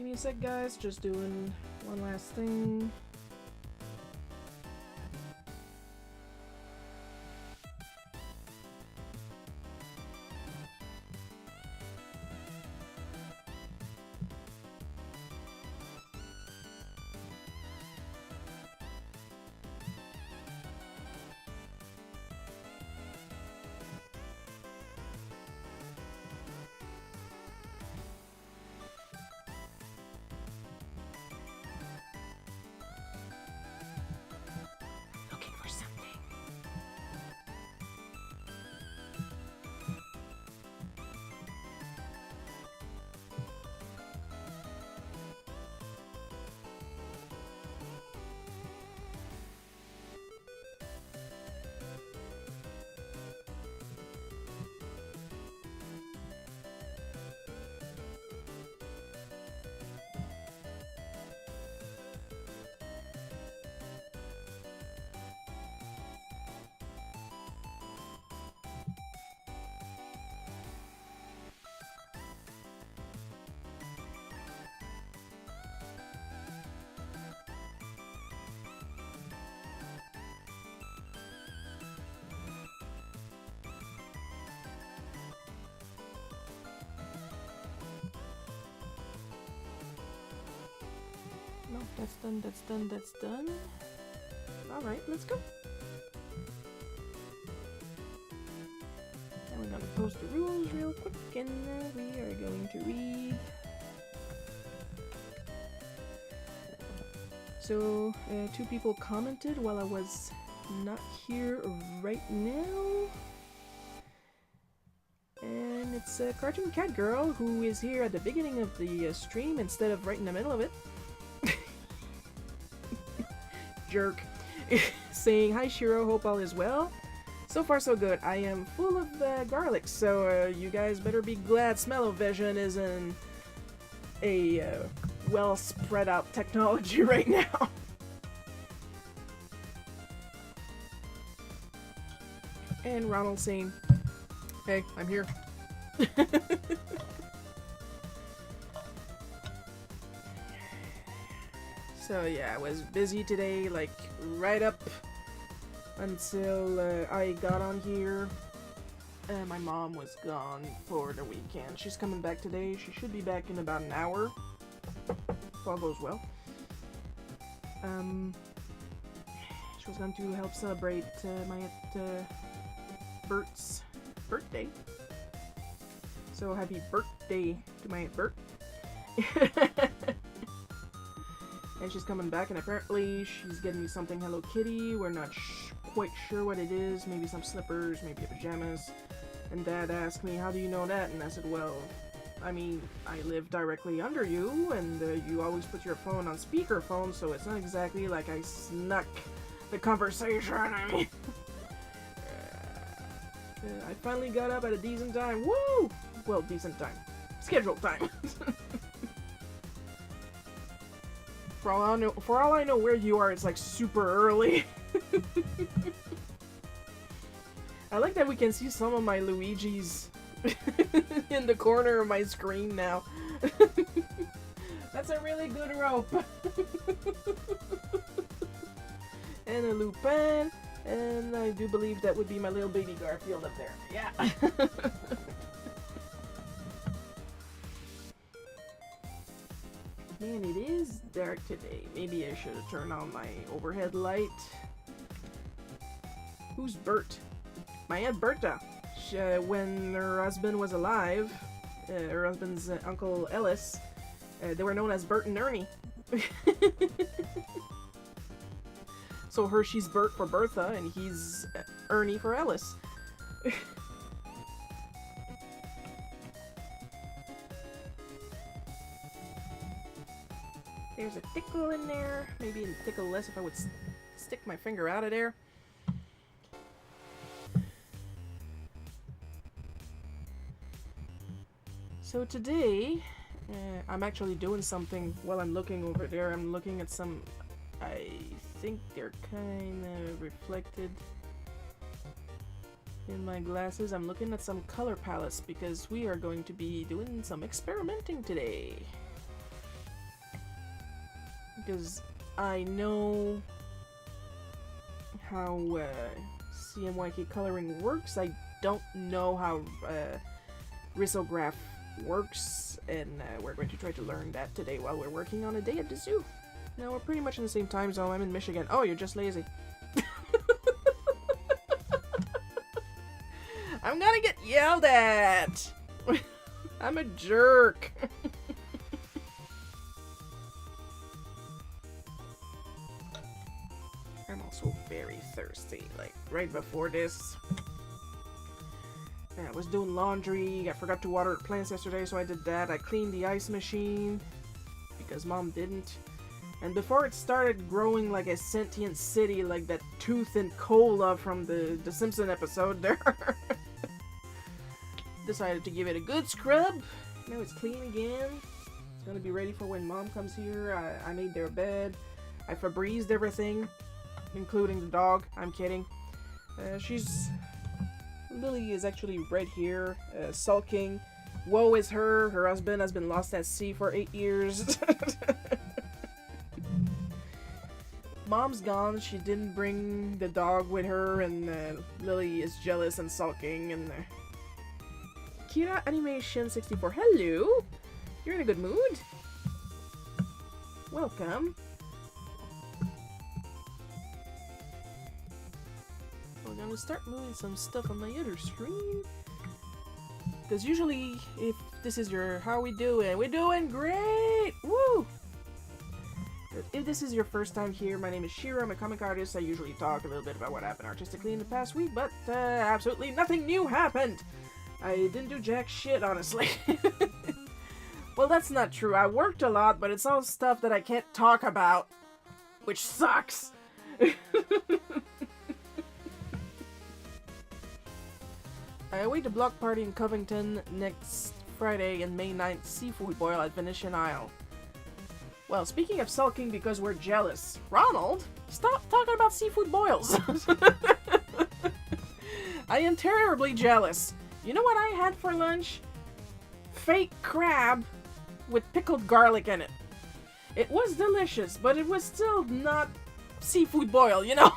Give me a sec, guys. Just doing one last thing. Looking for something. No, that's done, that's done, that's done. Alright, let's go. Now we're gonna post the rules real quick, and we are going to read. So, 2 people commented while I was not here right now. And it's a Cartoon Cat Girl who is here at the beginning of the stream instead of right in the middle of it. Jerk. Saying, hi Shiro, hope all is well. So far so good. I am full of garlic, so you guys better be glad smell-o-vision isn't a well spread out technology right now. And Ronald saying, hey, I'm here. So yeah, I was busy today, like right up until I got on here. My mom was gone for the weekend. She's coming back today. She should be back in about an hour, if all goes well. She was going to help celebrate my Aunt Bert's birthday. So happy birthday to my Aunt Bert. And she's coming back, and apparently she's getting me something Hello Kitty. We're not quite sure what it is. Maybe some slippers, maybe pajamas. And Dad asked me, how do you know that? And I said, well, I mean, I live directly under you, and you always put your phone on speakerphone, so it's not exactly like I snuck the conversation. I mean, I finally got up at a decent time. Woo! Well, decent time. Scheduled time. For all I know where you are, it's like super early. I like that we can see some of my Luigis in the corner of my screen now. That's a really good rope. And a Lupin, and I do believe that would be my little baby Garfield up there. Yeah. Man, it is dark today. Maybe I should have turned on my overhead light. Who's Bert? My Aunt Berta. When her husband was alive, her husband's Uncle Ellis, they were known as Bert and Ernie. So she's Bert for Bertha, and he's Ernie for Ellis. There's a tickle in there. Maybe it'd tickle less if I would stick my finger out of there. So today, I'm actually doing something while I'm looking over there. I'm looking at some, I think they're kind of reflected in my glasses. I'm looking at some color palettes because we are going to be doing some experimenting today. because I know how CMYK coloring works. I don't know how risograph works, and we're going to try to learn that today while we're working on a day at the zoo. Now, we're pretty much in the same time zone. I'm in Michigan. Oh, you're just lazy. I'm gonna get yelled at! I'm a jerk. I'm also very thirsty. Like, right before this, I was doing laundry. I forgot to water the plants yesterday, so I did that. I cleaned the ice machine because Mom didn't. And before it started growing like a sentient city, like that Tooth and Cola from the Simpson episode there, decided to give it a good scrub. Now it's clean again. It's gonna be ready for when Mom comes here. I made their bed. I Febrezed everything, including the dog. I'm kidding. Lily is actually right here, sulking. Woe is her. Her husband has been lost at sea for 8 years. Mom's gone. She didn't bring the dog with her, and Lily is jealous and sulking. And Kira Animation 64. Hello. You're in a good mood. Welcome. We're gonna start moving some stuff on my other screen. Because usually, if this is your how we doing, we're doing great. Woo! If this is your first time here, my name is Shira. I'm a comic artist. I usually talk a little bit about what happened artistically in the past week, but absolutely nothing new happened. I didn't do jack shit, honestly. Well, that's not true. I worked a lot, but it's all stuff that I can't talk about, which sucks. I await a block party in Covington next Friday and May 9th seafood boil at Venetian Isle. Well, speaking of sulking because we're jealous, Ronald, stop talking about seafood boils. I am terribly jealous. You know what I had for lunch? Fake crab with pickled garlic in it. It was delicious, but it was still not seafood boil, you know?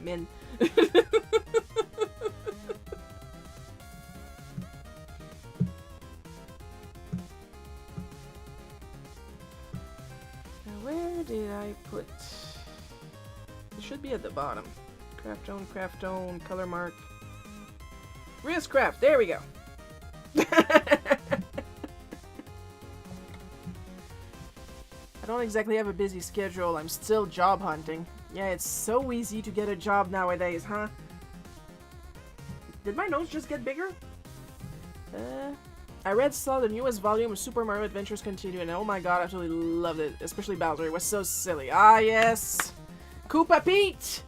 Min. Where did I put? It should be at the bottom. Craft own, color mark. Craft, there we go. I don't exactly have a busy schedule. I'm still job hunting. Yeah, it's so easy to get a job nowadays, huh? Did my nose just get bigger? I saw the newest volume of Super Mario Adventures Continue, and oh my god, I absolutely loved it. Especially Bowser. It was so silly. Ah, yes! Koopa Pete!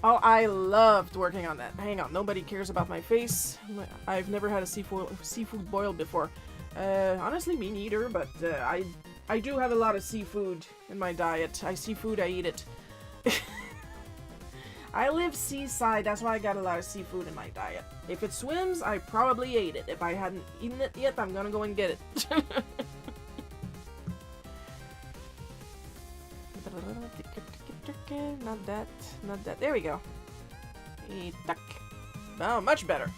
Oh, I loved working on that. Hang on, nobody cares about my face. I've never had a seafood boil before. Honestly, me neither, but I do have a lot of seafood in my diet. I eat it. I live seaside, that's why I got a lot of seafood in my diet. If it swims, I probably ate it. If I hadn't eaten it yet, I'm gonna go and get it. Not that. There we go. Oh, much better.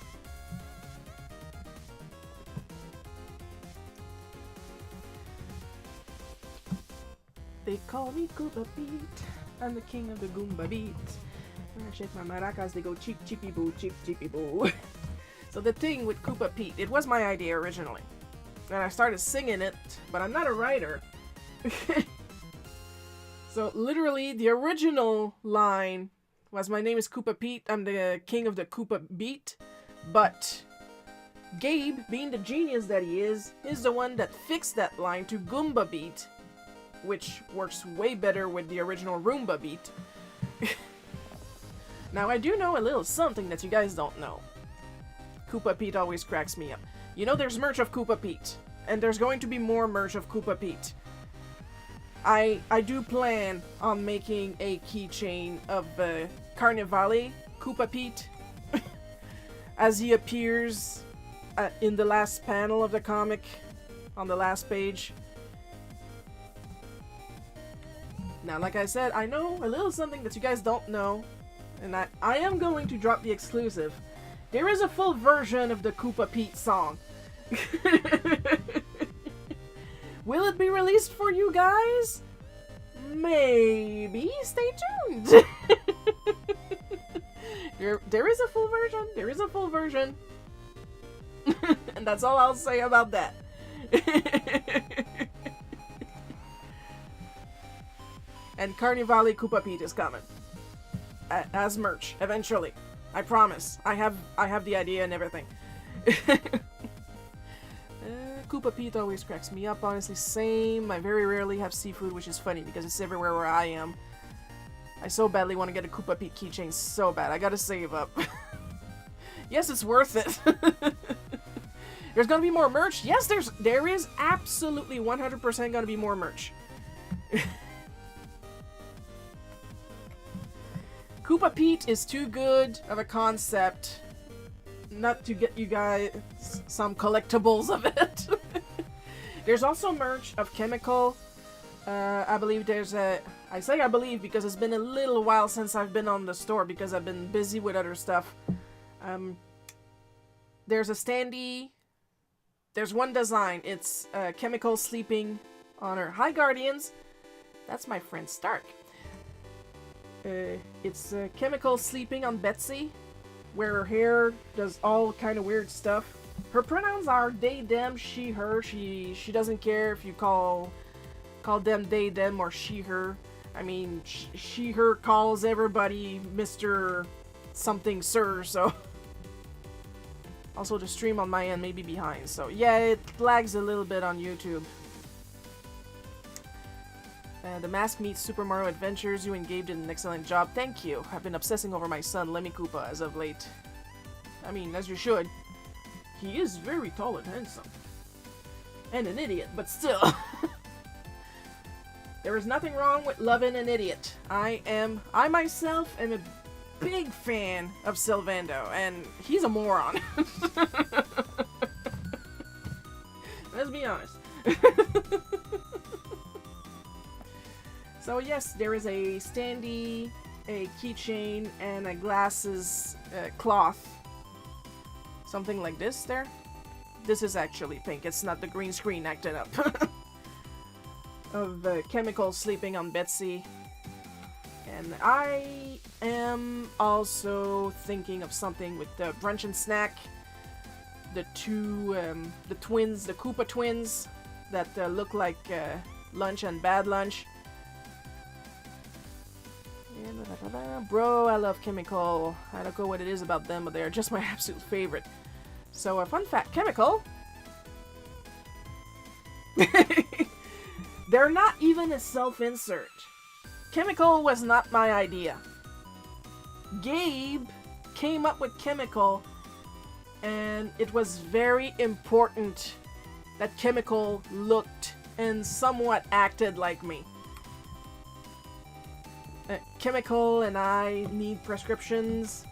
They call me Koopa Pete. I'm the king of the Goomba beat. When I shake my maracas, they go cheep cheepy boo, cheep cheepy boo. So the thing with Koopa Pete, it was my idea originally. And I started singing it, but I'm not a writer. So literally, the original line was, my name is Koopa Pete, I'm the king of the Koopa beat. But Gabe, being the genius that he is the one that fixed that line to Goomba beat, which works way better with the original Roomba beat. Now, I do know a little something that you guys don't know. Koopa Pete always cracks me up. You know there's merch of Koopa Pete, and there's going to be more merch of Koopa Pete. I do plan on making a keychain of Carnivale Koopa Pete as he appears in the last panel of the comic, on the last page. Now, like I said, I know a little something that you guys don't know, and I am going to drop the exclusive. There is a full version of the Koopa Pete song. Will it be released for you guys? Maybe. Stay tuned. There is a full version. There is a full version. And that's all I'll say about that. And Carnivale Koopa Pete is coming. As merch, eventually. I promise. I have the idea and everything. Koopa Pete always cracks me up, honestly. Same. I very rarely have seafood, which is funny because it's everywhere where I am. I so badly want to get a Koopa Pete keychain so bad. I gotta save up. Yes, it's worth it. There's gonna be more merch. Yes, there is absolutely 100% gonna be more merch. Koopa Pete is too good of a concept not to get you guys some collectibles of it. There's also merch of Chemical. I believe there's a... I say I believe because it's been a little while since I've been on the store because I've been busy with other stuff. There's a standee. There's one design. It's Chemical sleeping on her. Hi, Guardians. That's my friend Stark. It's Chemical sleeping on Betsy, where her hair does all kind of weird stuff. Her pronouns are they, them, she, her. She doesn't care if you call them they, them, or she, her. I mean, she, her calls everybody Mr. something, sir, so... Also, the stream on my end may be behind, so yeah, it lags a little bit on YouTube. The Mask meets Super Mario Adventures. You and Gabe did an excellent job. Thank you. I've been obsessing over my son, Lemmy Koopa, as of late. I mean, as you should. He is very tall and handsome. And an idiot, but still. There is nothing wrong with loving an idiot. I myself am a big fan of Sylvando, and he's a moron. Let's be honest. So yes, there is a standee, a keychain, and a glasses cloth. Something like this there. This is actually pink, it's not the green screen acting up. Of Chemical sleeping on Betsy. And I am also thinking of something with the brunch and snack. The the twins, the Koopa twins, that look like Lunch and Bad Lunch. Bro, I love Chemical. I don't know what it is about them, but they're just my absolute favorite. So, a fun fact, Chemical... They're not even a self-insert. Chemical was not my idea. Gabe came up with Chemical, and it was very important that Chemical looked and somewhat acted like me. Chemical and I need prescriptions.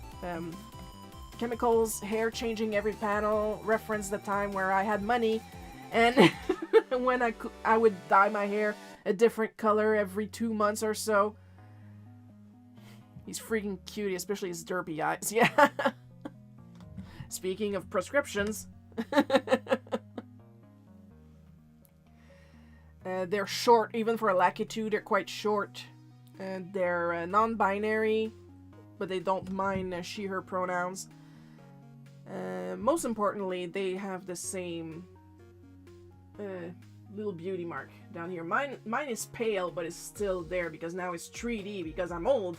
Chemical's hair changing every panel referenced the time where I had money, and when I would dye my hair a different color every 2 months or so. He's freaking cute, especially his derpy eyes. Yeah. Speaking of prescriptions. They're short, even for a Lakitu, they're quite short. They're non-binary, but they don't mind she, her pronouns. Most importantly, they have the same little beauty mark down here. Mine is pale, but it's still there because now it's 3D because I'm old.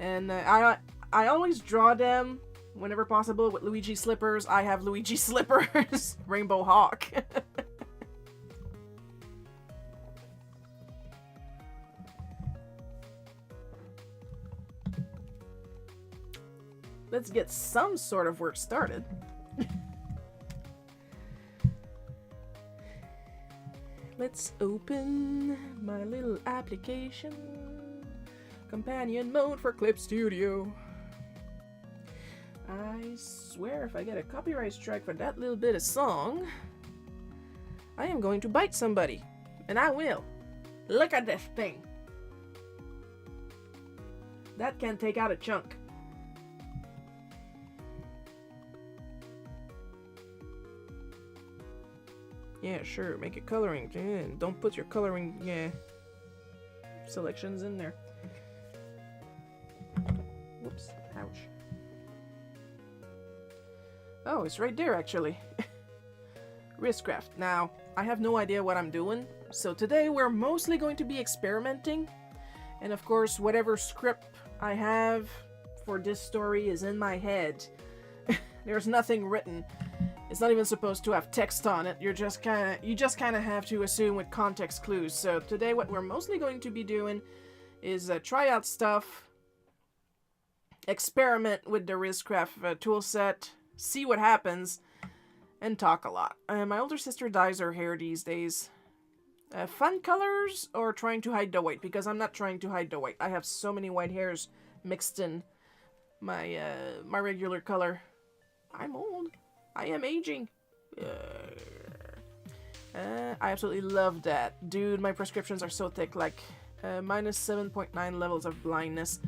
And I always draw them whenever possible with Luigi slippers. I have Luigi slippers. Rainbow Hawk. Let's get some sort of work started. Let's open my little application. Companion mode for Clip Studio. I swear if I get a copyright strike for that little bit of song, I am going to bite somebody. And I will. Look at this thing. That can take out a chunk. Yeah, sure, make it coloring. Yeah, don't put your coloring, selections in there. Whoops, ouch. Oh, it's right there, actually. Riskcraft. Now, I have no idea what I'm doing, so today we're mostly going to be experimenting. And of course, whatever script I have for this story is in my head. There's nothing written. It's not even supposed to have text on it. You just kind of have to assume with context clues. So today what we're mostly going to be doing is try out stuff, experiment with the Riskcraft tool set, see what happens, and talk a lot. My older sister dyes her hair these days. Fun colors or trying to hide the white? Because I'm not trying to hide the white. I have so many white hairs mixed in my my regular color. I'm old. I am aging. I absolutely love that. Dude, my prescriptions are so thick, like minus 7.9 levels of blindness.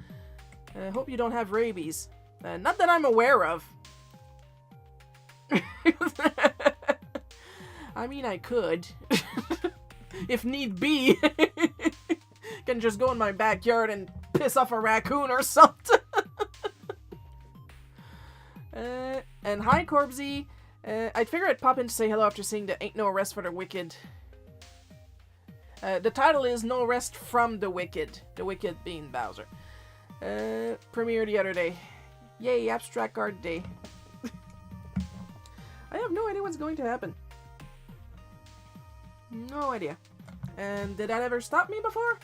Hope you don't have rabies. Not that I'm aware of. I mean, I could. If need be. Can just go in my backyard and piss off a raccoon or something. And hi, Corbsy. I'd figure I'd pop in to say hello after seeing the Ain't No Rest for the Wicked. The title is No Rest from the Wicked being Bowser. Premiere the other day. Yay, Abstract Art Day. I have no idea what's going to happen. No idea. And did that ever stop me before?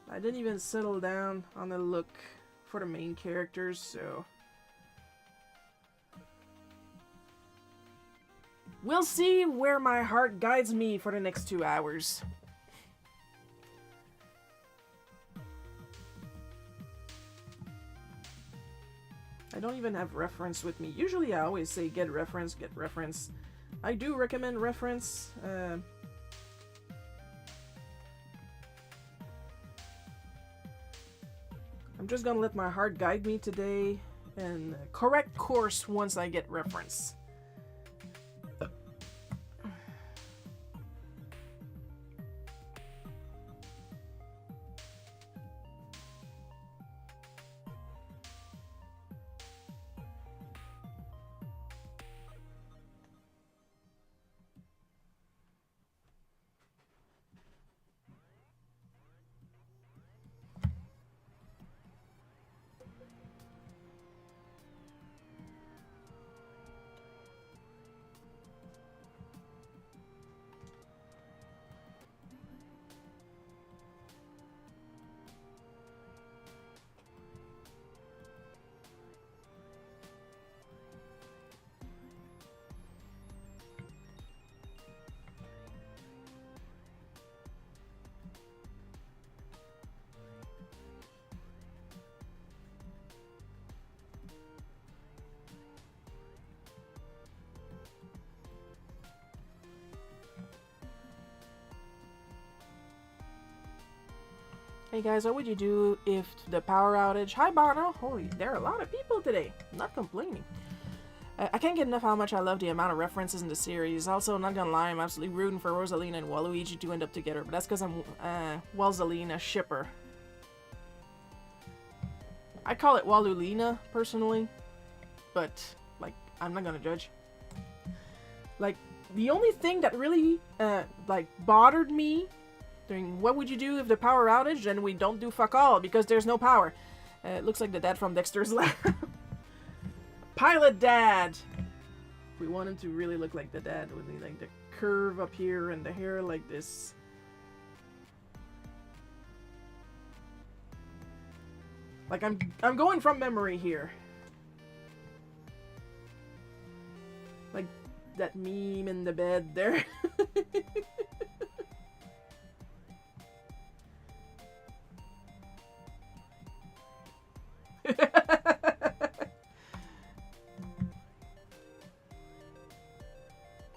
I didn't even settle down on the look for the main characters, so... We'll see where my heart guides me for the next 2 hours. I don't even have reference with me. Usually I always say get reference, get reference. I do recommend reference. I'm just gonna let my heart guide me today and correct course once I get reference. Hey guys, what would you do if the power outage... Hi Bono! Holy, there are a lot of people today. I'm not complaining. I can't get enough how much I love the amount of references in the series. Also, not gonna lie, I'm absolutely rooting for Rosalina and Waluigi to end up together, but that's because I'm Walzalina shipper. I call it Walulina, personally, but, like, I'm not gonna judge. Like, the only thing that really, like, bothered me during what would you do if the power outage and we don't do fuck all because there's no power. It looks like the dad from Dexter's Lab. Pilot dad! We want him to really look like the dad with the, like, the curve up here and the hair like this. Like, I'm going from memory here. Like, that meme in the bed there.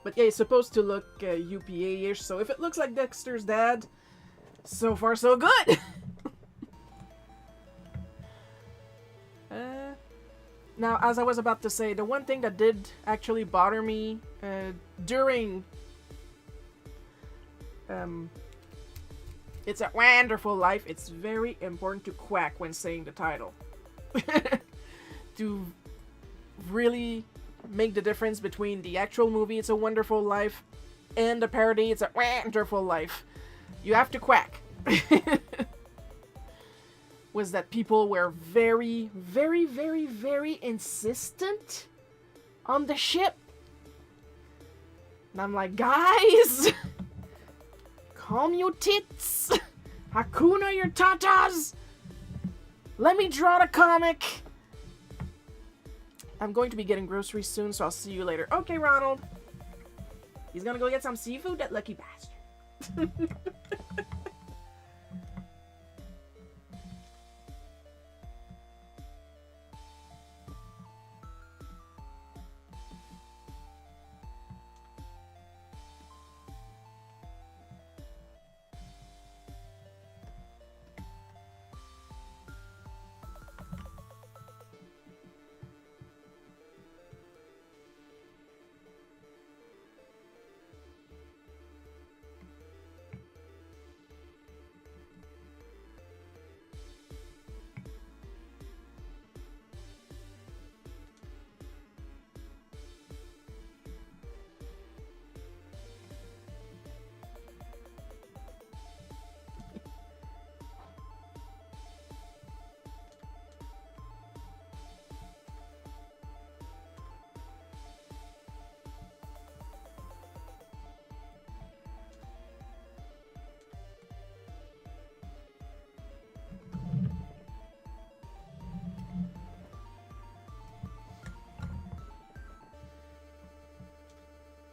But yeah, it's supposed to look UPA-ish, so if it looks like Dexter's dad, so far so good! Now, as I was about to say, the one thing that did actually bother me during It's a Wonderful Life, it's very important to quack when saying the title. To really make the difference between the actual movie It's a Wonderful Life and the parody It's a Wonderful Life. You have to quack. Was that people were very, very, very, very insistent on the ship. And I'm like, guys, calm your tits, Hakuna your tatas, let me draw the comic. I'm going to be getting groceries soon, so I'll see you later. Okay, Ronald. He's gonna go get some seafood, that lucky bastard.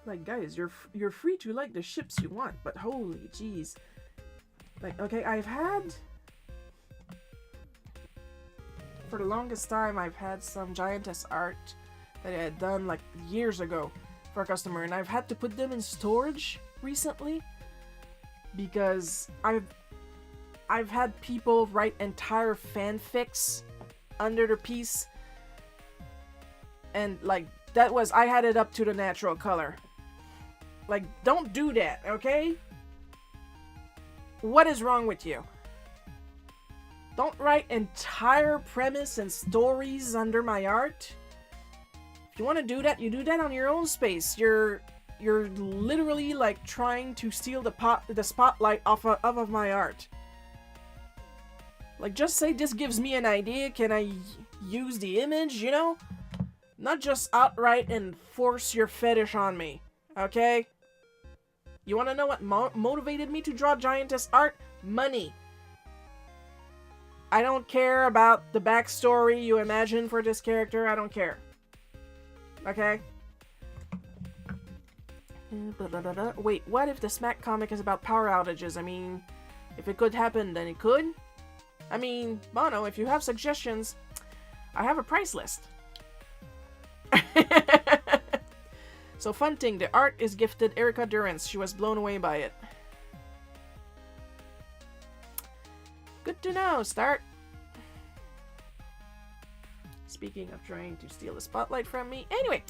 Like, guys, you're free to like the ships you want, but holy jeez. Like, okay, for the longest time, I've had some giantess art that I had done, like, years ago for a customer, and I've had to put them in storage recently because I've had people write entire fanfics under the piece, and, like, I had it up to the natural color. Like, don't do that, okay? What is wrong with you? Don't write entire premise and stories under my art. If you want to do that, you do that on your own space. You're literally, like, trying to steal the spotlight off of my art. Like, just say this gives me an idea. Can I use the image, you know? Not just outright and force your fetish on me, okay? You want to know what motivated me to draw giantess art? Money. I don't care about the backstory you imagine for this character. I don't care. Okay? Wait, what if the Smack comic is about power outages? I mean, if it could happen, then it could. I mean, Bono, if you have suggestions, I have a price list. So fun thing, the art is gifted Erica Durance. She was blown away by it. Good to know, Start. Speaking of trying to steal the spotlight from me. Anyway,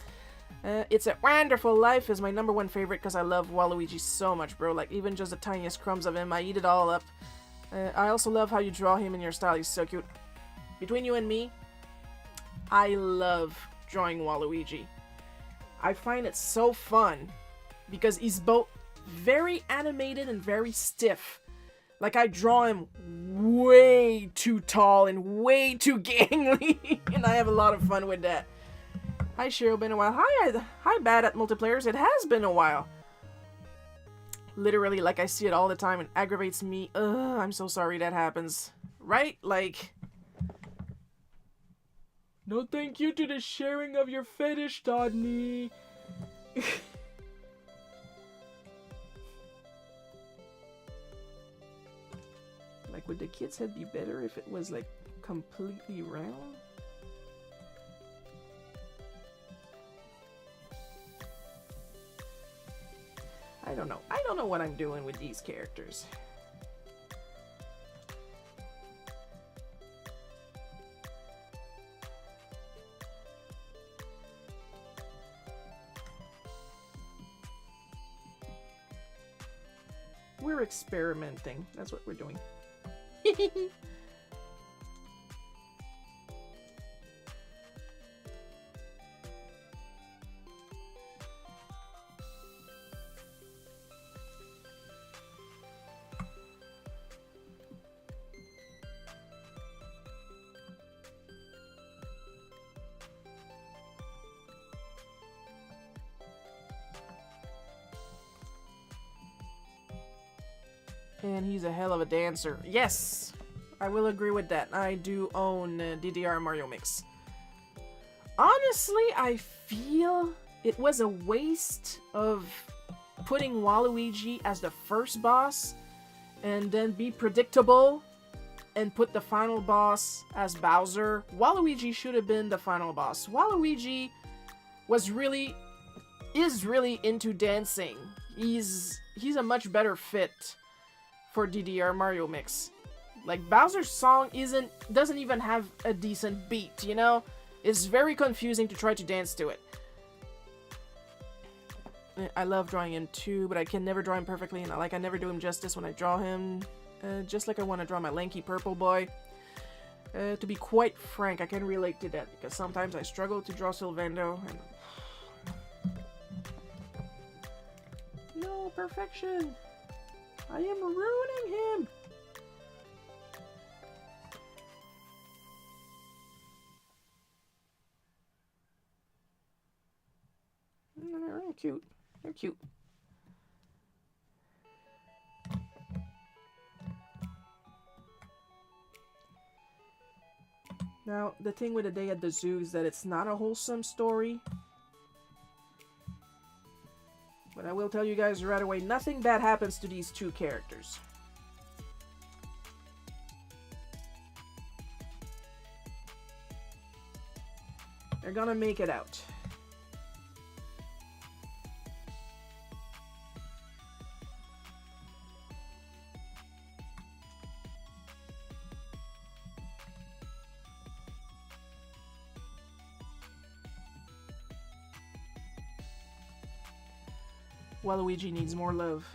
It's a Wonderful Life is my #1 favorite because I love Waluigi so much, bro. Like, even just the tiniest crumbs of him, I eat it all up. I also love how you draw him in your style. He's so cute. Between you and me, I love drawing Waluigi. I find it so fun because he's both very animated and very stiff. Like, I draw him way too tall and way too gangly, and I have a lot of fun with that. Hi, Cheryl, been a while. Hi, Bad at Multiplayers. It has been a while. Literally, like, I see it all the time and aggravates me. Ugh, I'm so sorry that happens. Right? Like, no thank you to the sharing of your fetish, Dodney. Like, would the kid's head be better if it was, like, completely round? don't know. I don't know what I'm doing with these characters. We're experimenting. That's what we're doing. And he's a hell of a dancer. Yes! I will agree with that. I do own DDR Mario Mix. Honestly, I feel it was a waste of putting Waluigi as the first boss and then be predictable and put the final boss as Bowser. Waluigi should have been the final boss. Waluigi is really into dancing. He's a much better fit for DDR Mario Mix. Like, Bowser's song doesn't even have a decent beat, you know? It's very confusing to try to dance to it. I love drawing him too, but I can never draw him perfectly, and I never do him justice when I draw him. Just like I want to draw my lanky purple boy. To be quite frank, I can relate to that, because sometimes I struggle to draw Sylvando, and... No, perfection! I am ruining him! They're cute. They're cute. Now, the thing with A Day at the Zoo is that it's not a wholesome story. But I will tell you guys right away, nothing bad happens to these two characters. They're gonna make it out. Waluigi needs more love.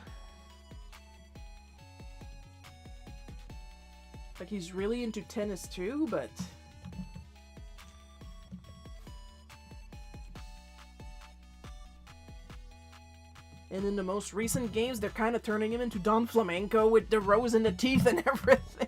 Like, he's really into tennis too, but... And in the most recent games, they're kind of turning him into Don Flamenco with the rose in the teeth and everything.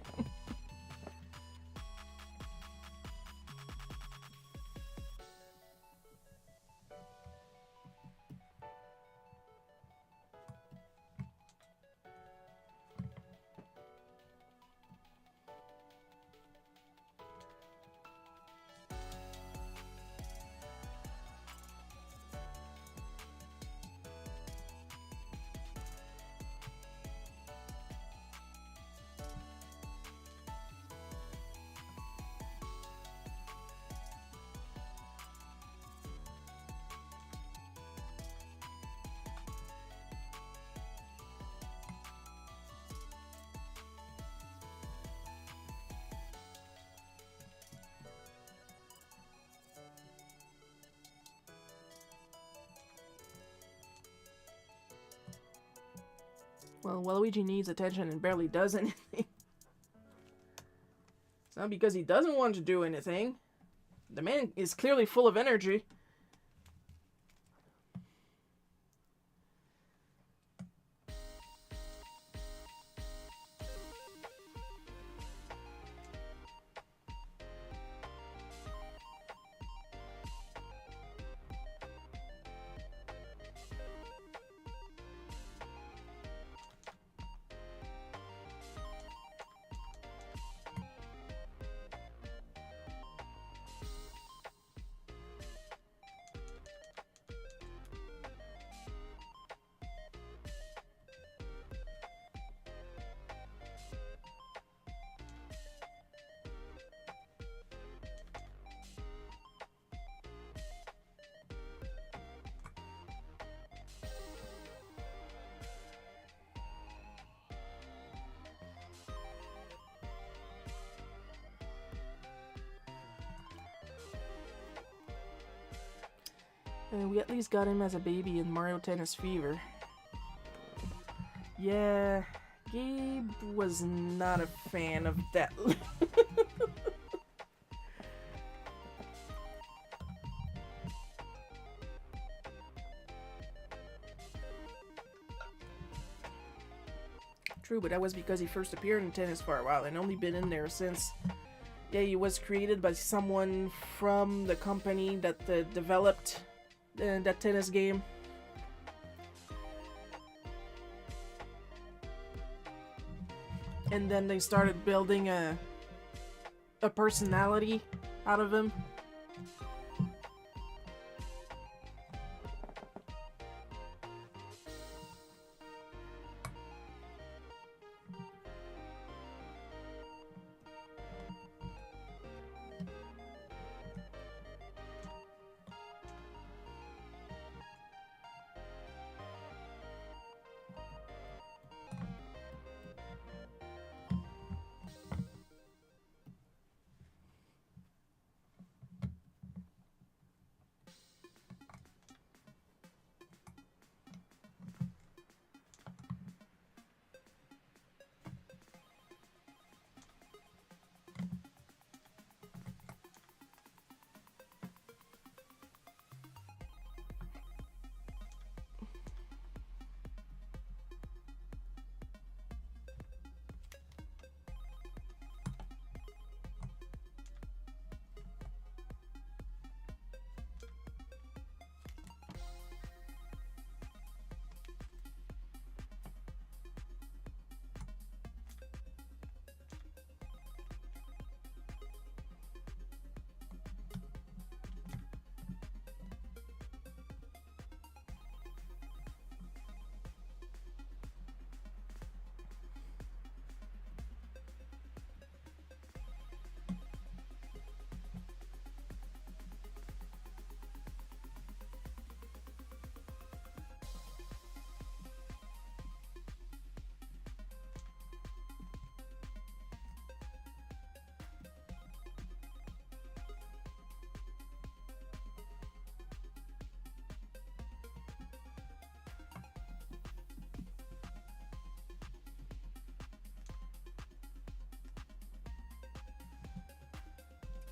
Well, Waluigi needs attention and barely does anything. It's not because he doesn't want to do anything. The man is clearly full of energy. We at least got him as a baby in Mario Tennis Fever. Yeah, Gabe was not a fan of that. True, but that was because he first appeared in tennis for a while and only been in there since. Yeah, he was created by someone from the company that developed that tennis game. And then they started building a personality out of him.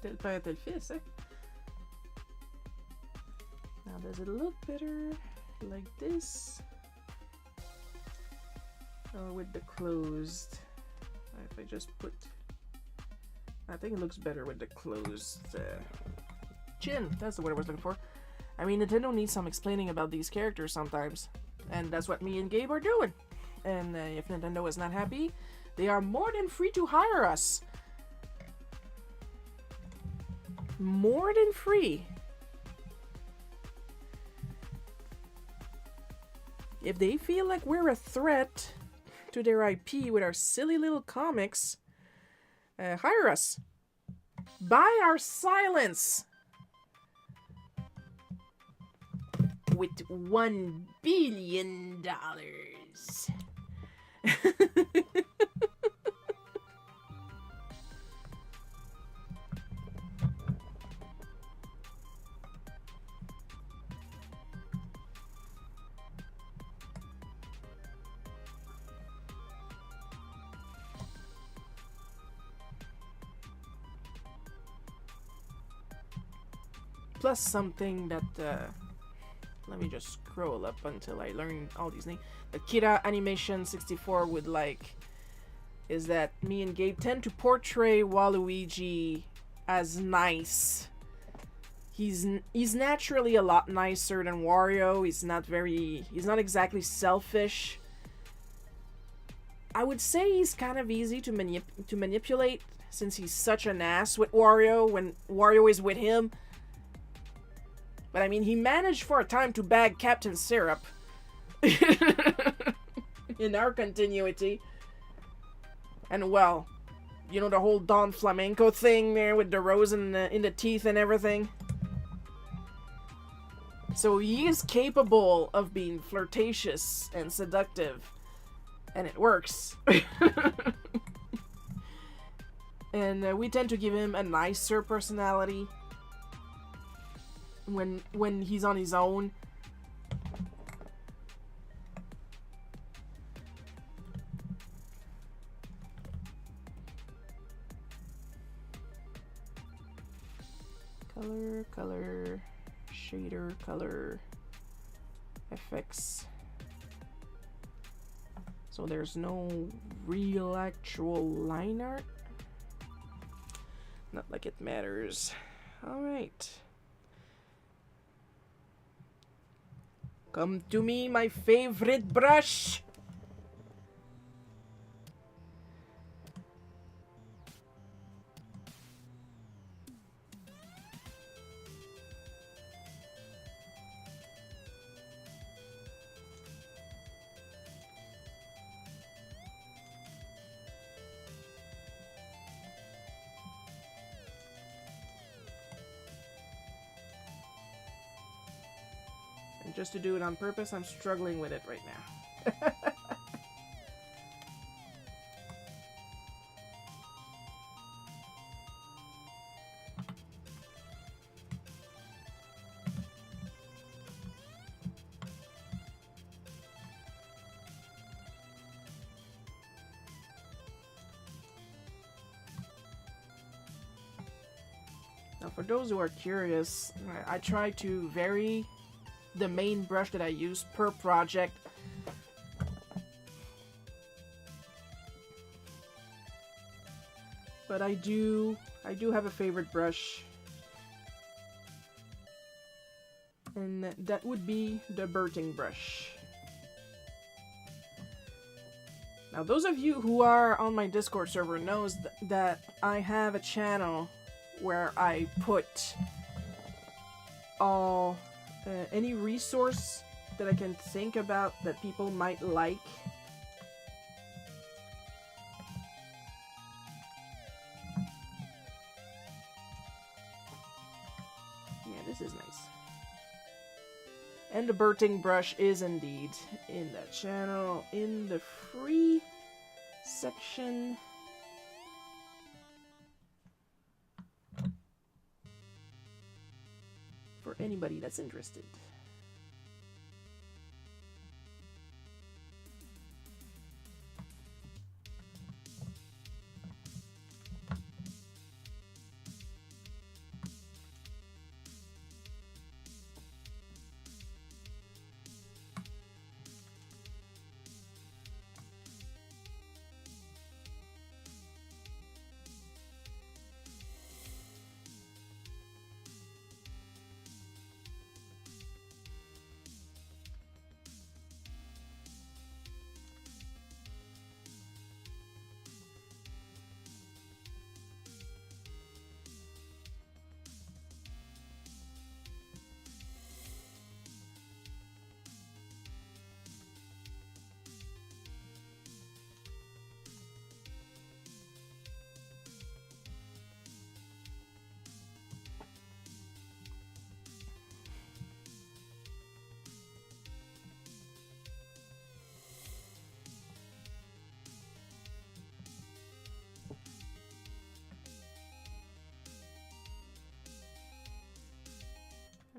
Tel père, tel fils, eh? Now, does it look better like this? Or with the closed? If I just put... I think it looks better with the closed chin. That's the word I was looking for. I mean, Nintendo needs some explaining about these characters sometimes. And that's what me and Gabe are doing. And if Nintendo is not happy, they are more than free to hire us. More than free. If they feel like we're a threat to their IP with our silly little comics, hire us. Buy our silence. With $1 billion. Plus something that, let me just scroll up until I learn all these names. The Kira Animation 64 would like, is that me and Gabe tend to portray Waluigi as nice. He's naturally a lot nicer than Wario. He's not exactly selfish. I would say he's kind of easy to manipulate since he's such an ass with Wario when Wario is with him. But I mean, he managed for a time to bag Captain Syrup. In our continuity. And well, you know the whole Don Flamenco thing there with the rose in the teeth and everything. So he is capable of being flirtatious and seductive. And it works. And we tend to give him a nicer personality. when he's on his own. Color, shader, color, FX. So there's no real actual line art. Not like it matters. Alright. Come to me, my favorite brush! And just to do it on purpose, I'm struggling with it right now. Now, for those who are curious, I try to vary the main brush that I use per project. But I do have a favorite brush. And that would be the Birting brush. Now, those of you who are on my Discord server knows that I have a channel where I put all any resource that I can think about that people might like. Yeah, this is nice. And the Birting brush is indeed in that channel in the free section. For anybody that's interested.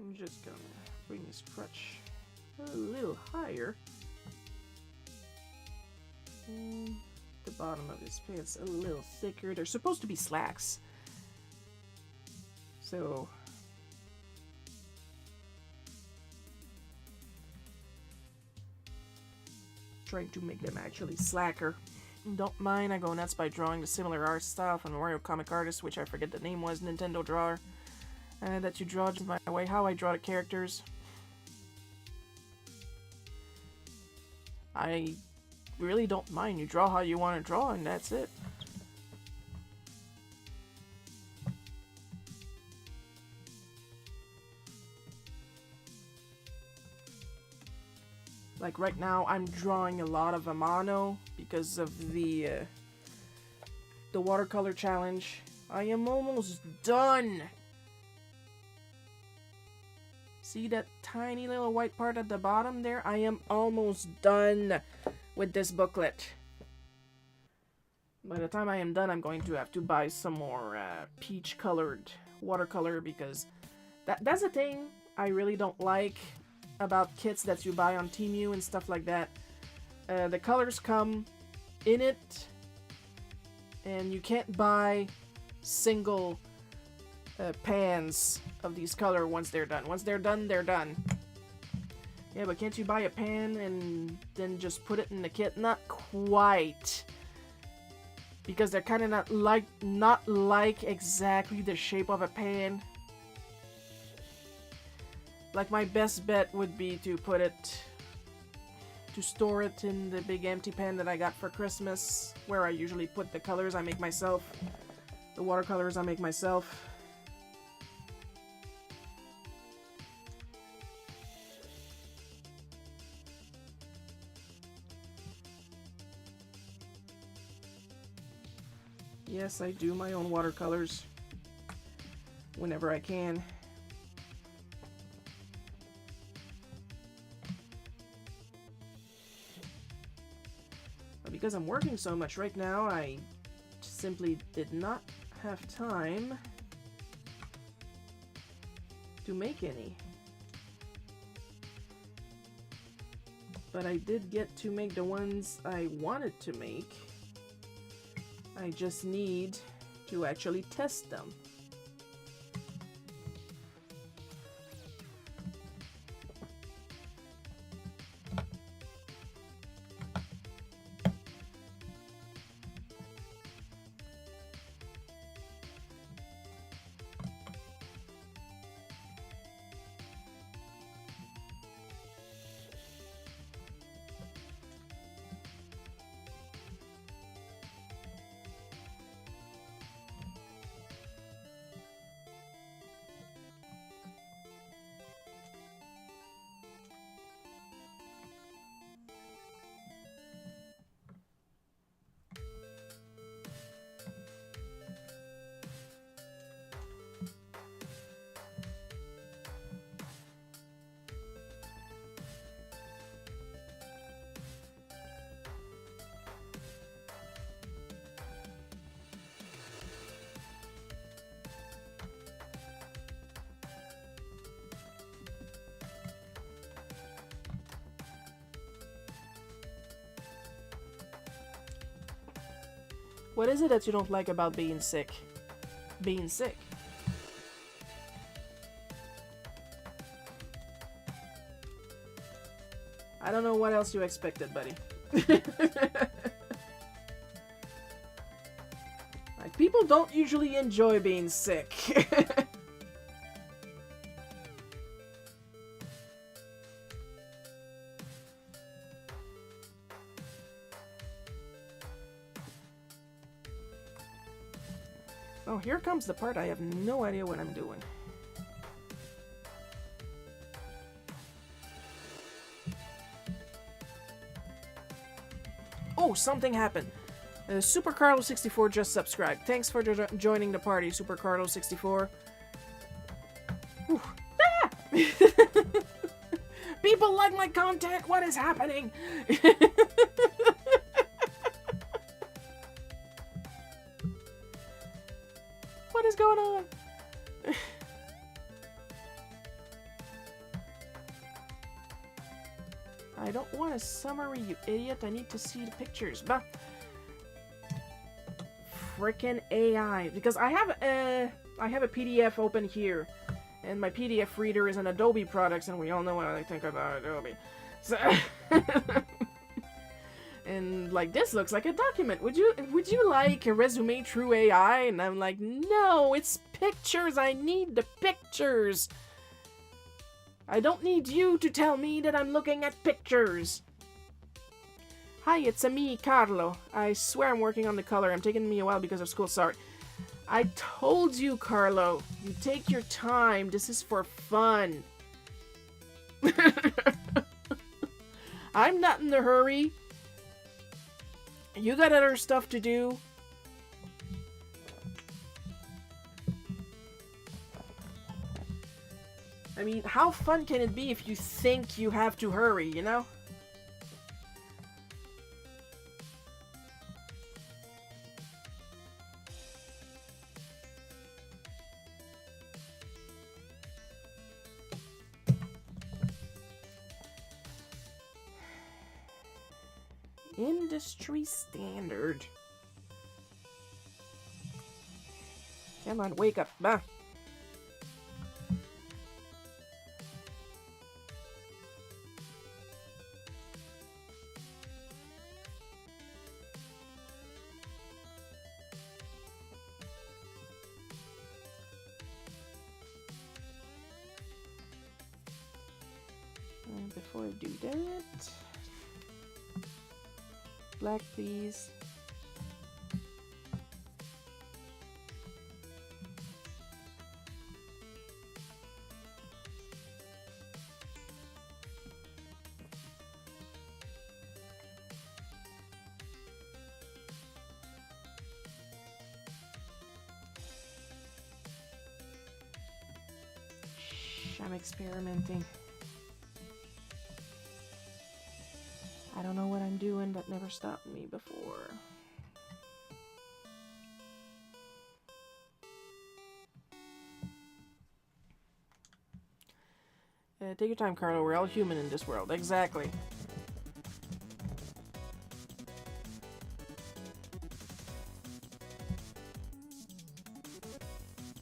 I'm just gonna bring this crutch a little higher. And the bottom of his pants a little thicker. They're supposed to be slacks. So trying to make them actually slacker. Don't mind, I go nuts by drawing the similar art style from Mario Comic Artist, which I forget the name was, Nintendo Drawer. That you draw just by the way how I draw the characters. I really don't mind. You draw how you want to draw, and that's it. Like right now, I'm drawing a lot of Amano because of the watercolor challenge. I am almost done. See that tiny little white part at the bottom there? I am almost done with this booklet. By the time I am done, I'm going to have to buy some more peach-colored watercolor because that's the thing. I really don't like about kits that you buy on Temu and stuff like that. The colors come in it, and you can't buy single pans of these color once they're done. Once they're done, they're done. Yeah, but can't you buy a pan and then just put it in the kit? Not quite. Because they're kind of not like exactly the shape of a pan. Like, my best bet would be to store it in the big empty pan that I got for Christmas, where I usually put the colors I make myself, the watercolors I make myself. Yes, I do my own watercolors whenever I can. But because I'm working so much right now, I simply did not have time to make any. But I did get to make the ones I wanted to make. I just need to actually test them. What is it that you don't like about being sick? Being sick. I don't know what else you expected, buddy. Like, people don't usually enjoy being sick. Oh, here comes the part I have no idea what I'm doing. Oh, something happened. Super Carlo 64 just subscribed. Thanks for joining the party, Super Carlo 64. Ah! People like my content. What is happening? What is going on? I don't want a summary, you idiot. I need to see the pictures. But frickin' AI, because I have a PDF open here, and my PDF reader is an Adobe product, and we all know what I think about Adobe. So and like, this looks like a document. Would you like a resume through AI? And I'm like, no, it's pictures. I need the pictures. I don't need you to tell me that I'm looking at pictures. Hi, it's me, Carlo. I swear I'm working on the color. I'm taking me a while because of school. Sorry. I told you, Carlo. You take your time. This is for fun. I'm not in a hurry. You got other stuff to do. I mean, how fun can it be if you think you have to hurry, you know? Industry standard. Come on, wake up. Bah. And before I do that, black please. I'm experimenting. I don't know what I'm doing. That never stopped me before. Take your time, Carlo. We're all human in this world. Exactly.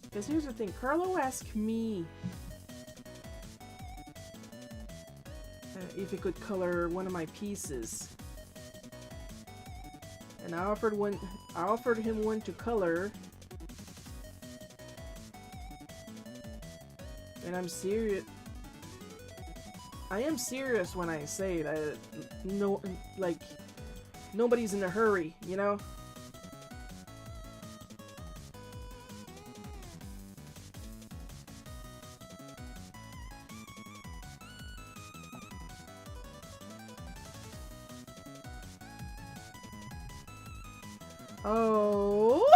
Because here's the thing. Carlo asked me if he could color one of my pieces, and I offered him one to color, and I'm serious. I am serious when I say that. No, like, nobody's in a hurry, you know. Oh.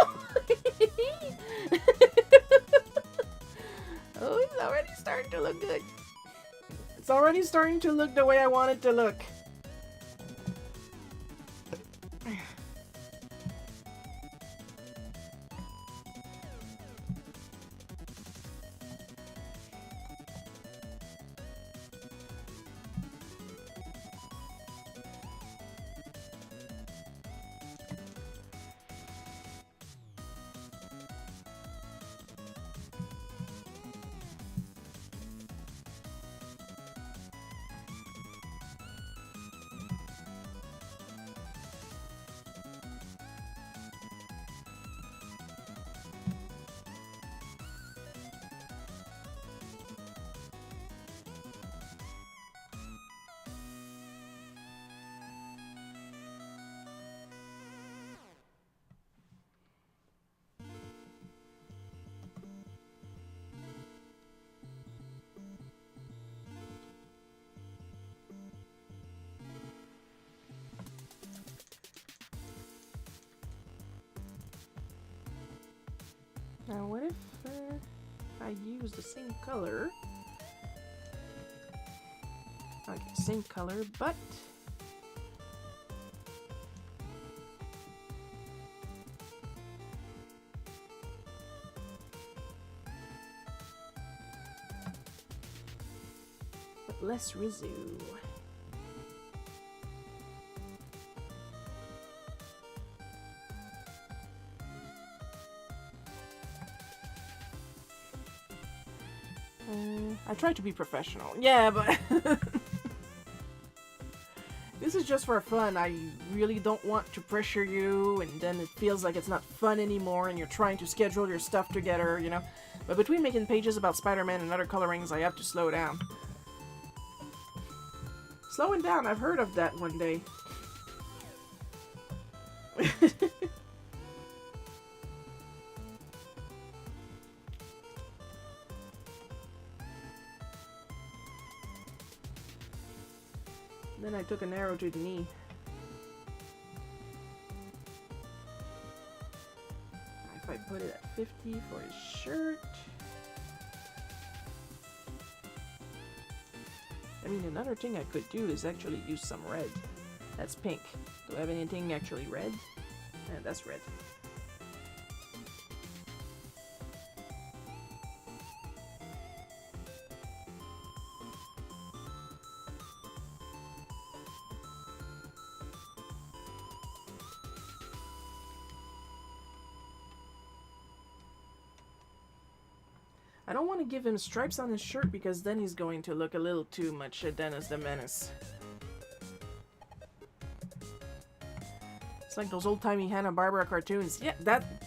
Oh, it's already starting to look good. It's already starting to look the way I want it to look. Now what if I use the same color? Okay, same color, but less residue. I try to be professional. Yeah, but this is just for fun. I really don't want to pressure you, and then it feels like it's not fun anymore, and you're trying to schedule your stuff together, you know? But between making pages about Spider-Man and other colorings, I have to slow down. Slowing down, I've heard of that one day. Then I took an arrow to the knee. If I put it at 50 for his shirt. I mean, another thing I could do is actually use some red. That's pink. Do I have anything actually red? Yeah, that's red. I don't want to give him stripes on his shirt because then he's going to look a little too much Dennis the Menace. It's like those old-timey Hanna-Barbera cartoons. Yeah,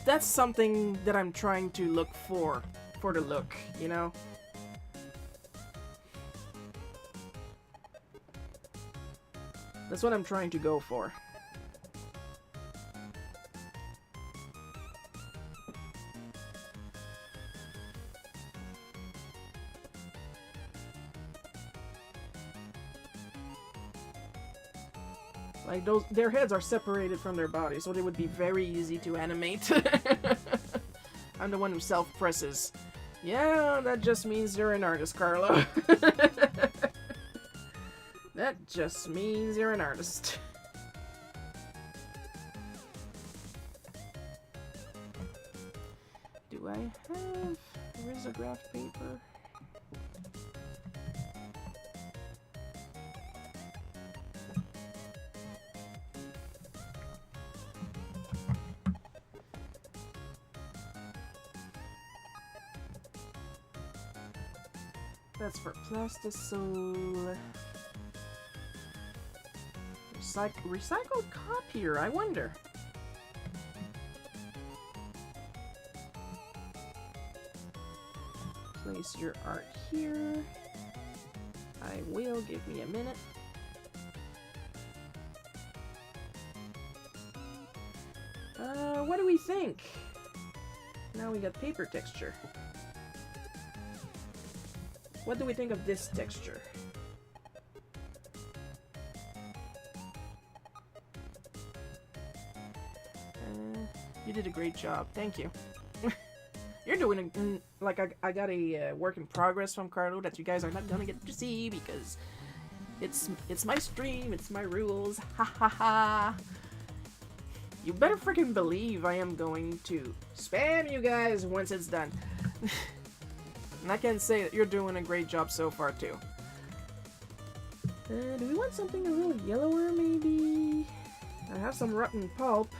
that's something that I'm trying to look for the look, you know? That's what I'm trying to go for. Like their heads are separated from their bodies, so they would be very easy to animate. I'm the one who self-presses. Yeah, that just means you're an artist, Carlo. That just means you're an artist. Do I have risograph paper? That's for plastisol. Recycled copier, I wonder. Place your art here. I will, give me a minute. What do we think? Now we got paper texture. What do we think of this texture? You did a great job. Thank you. You're doing a, like I got a work in progress from Carlo that you guys are not gonna get to see because it's my stream, it's my rules. Ha ha ha. You better freaking believe I am going to spam you guys once it's done. And I can say that you're doing a great job so far too. Do we want something a little yellower maybe? I have some rotten pulp.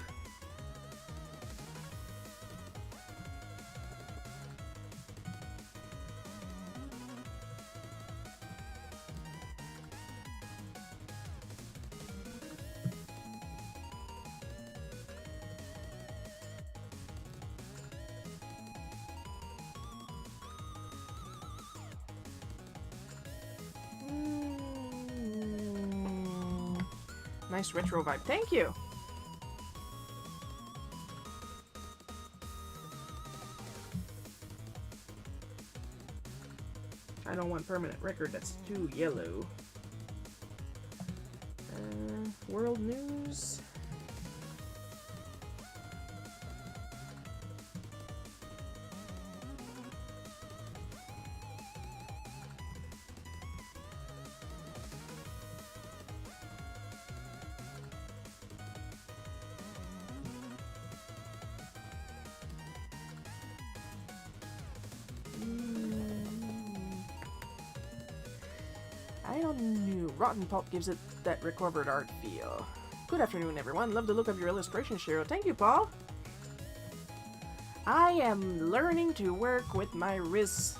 Nice retro vibe. Thank you. I don't want permanent record. That's too yellow. World news. I don't know. Rotten pulp gives it that recovered art feel. Good afternoon, everyone. Love the look of your illustration, Shiro. Thank you, Paul. I am learning to work with my Riz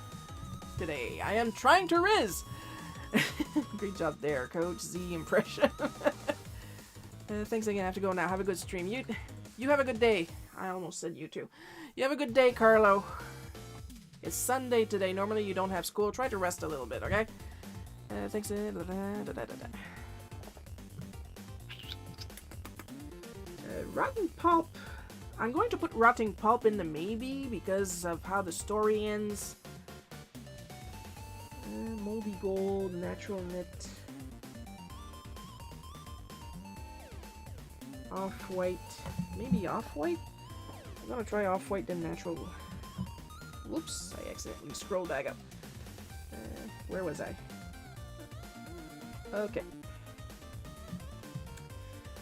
today. I am trying to Riz. Great job there, Coach Z impression. Thanks again. I have to go now. Have a good stream. You have a good day. I almost said you too. You have a good day, Carlo. It's Sunday today. Normally you don't have school. Try to rest a little bit, okay? Thanks. Rotten pulp. I'm going to put rotting pulp in the maybe because of how the story ends. Moldy gold, natural knit. Off-white. Maybe off-white? I'm gonna try off-white then natural. Whoops, I accidentally scrolled back up. Where was I? Okay.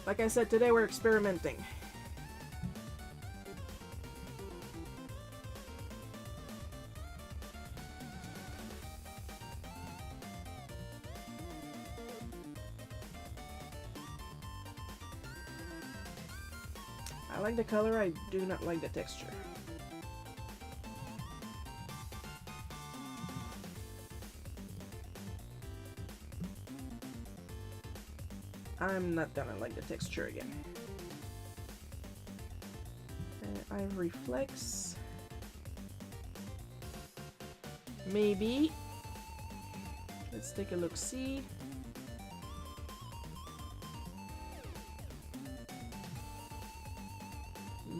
Like I said, today we're experimenting. I like the color, I do not like the texture. I'm not gonna like the texture again. Ivory Flex. Maybe. Let's take a look-see.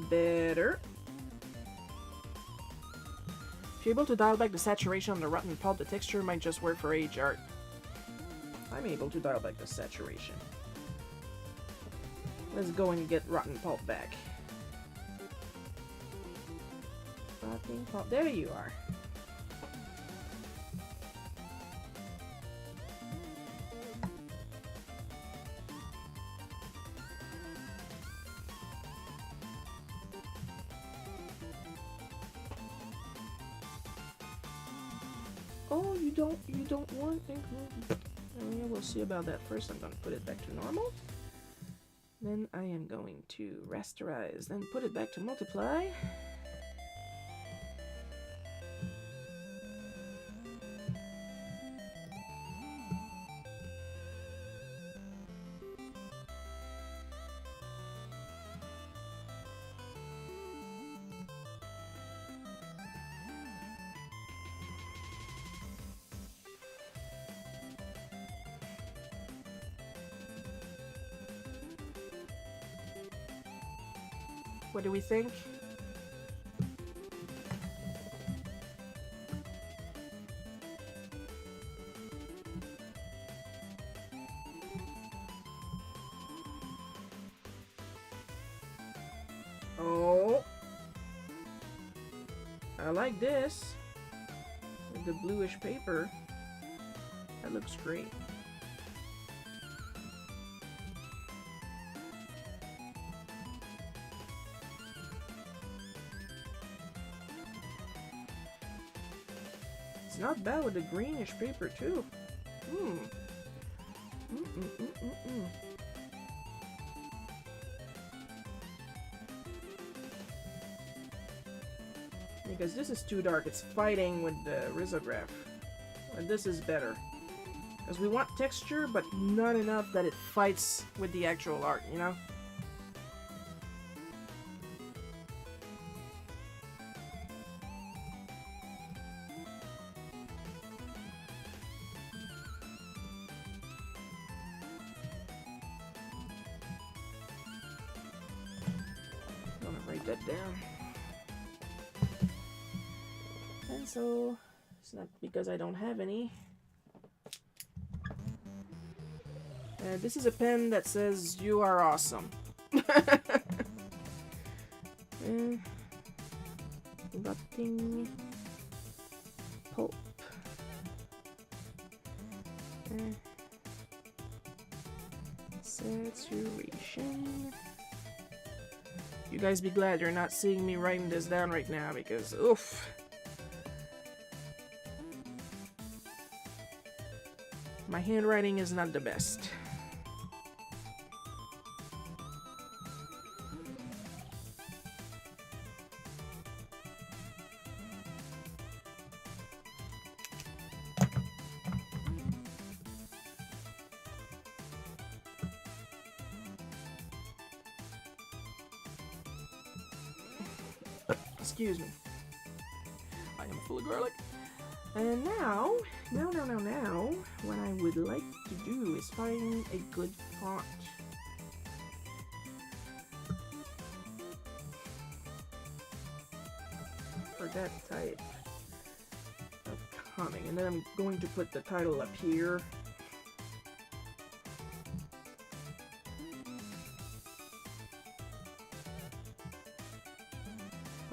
Better. If you're able to dial back the saturation on the rotten pulp, the texture might just work for age art. I'm able to dial back the saturation. Let's go and get rotten pulp back. Rotten pulp. There you are. Oh, you don't want include. Oh, yeah, we'll see about that first. I'm gonna put it back to normal. Then I am going to rasterize, then put it back to multiply. What do we think? Oh, I like this. With the bluish paper. That looks great. It's not bad with the greenish paper too. Because this is too dark. It's fighting with the risograph. And this is better. Because we want texture, but not enough that it fights with the actual art, you know? That down. Pencil. It's not because I don't have any. This is a pen that says you are awesome. Rotting pulp. Saturation. You guys be glad you're not seeing me writing this down right now because, oof. My handwriting is not the best. Excuse me. I am full of garlic. And now, what I would like to do is find a good font. For that type of comic. And then I'm going to put the title up here.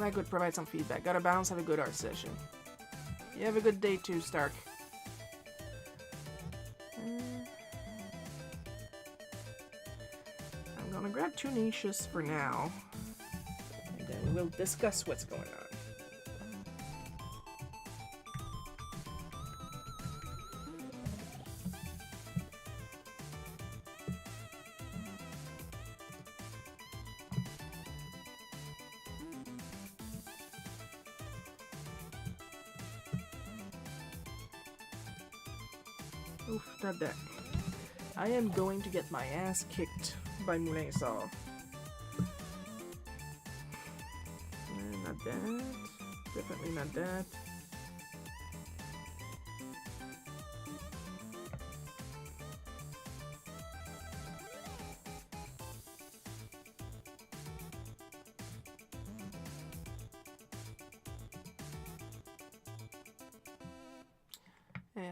I could provide some feedback. Gotta bounce, have a good art session. You have a good day too, Stark. I'm gonna grab 2 niches for now. And then we'll discuss what's going on. Oof, not that. I am going to get my ass kicked by Munesaw. Not that. Definitely not that.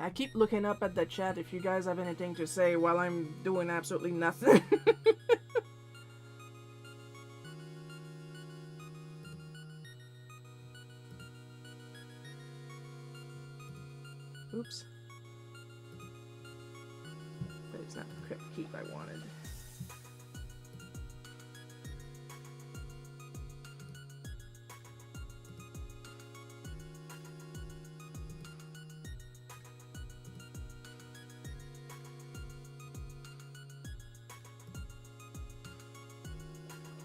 I keep looking up at the chat if you guys have anything to say while I'm doing absolutely nothing. Oops. But it's not the keep I wanted.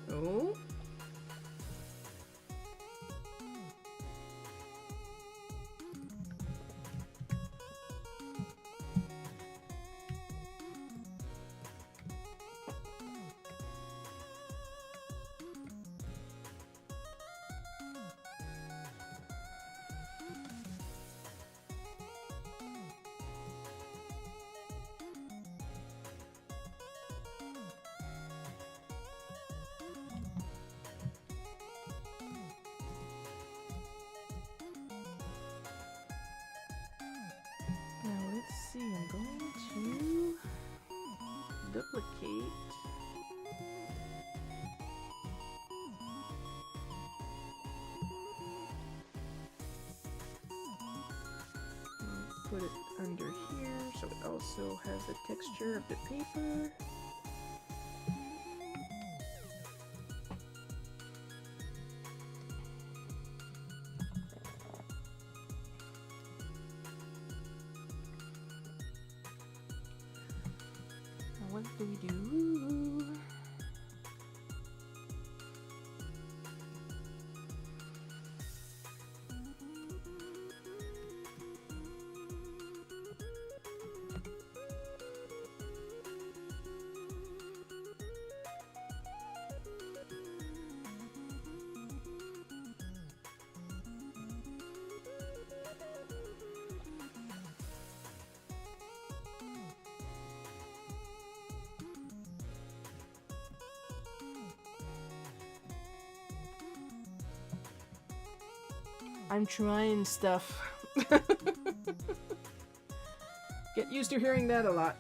Oh. Now let's see, I'm going to duplicate. Put it under here so it also has the texture of the paper. What do we do? I'm trying stuff. Get used to hearing that a lot.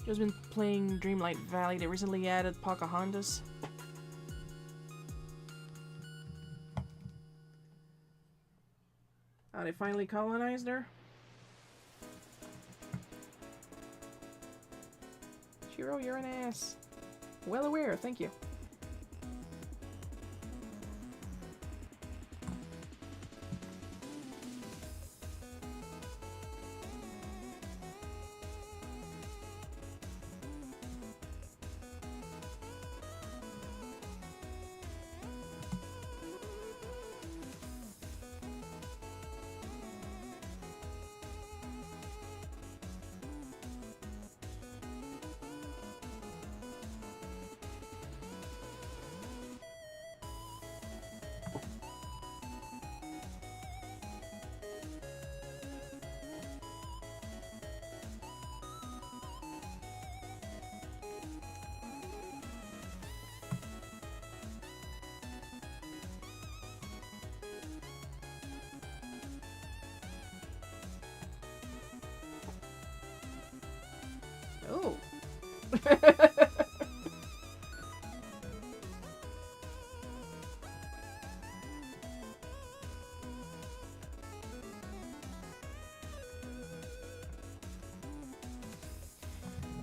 Just been playing Dreamlight Valley. They recently added Pocahontas. Oh, they finally colonized her? Shiro, you're an ass. Well aware, thank you.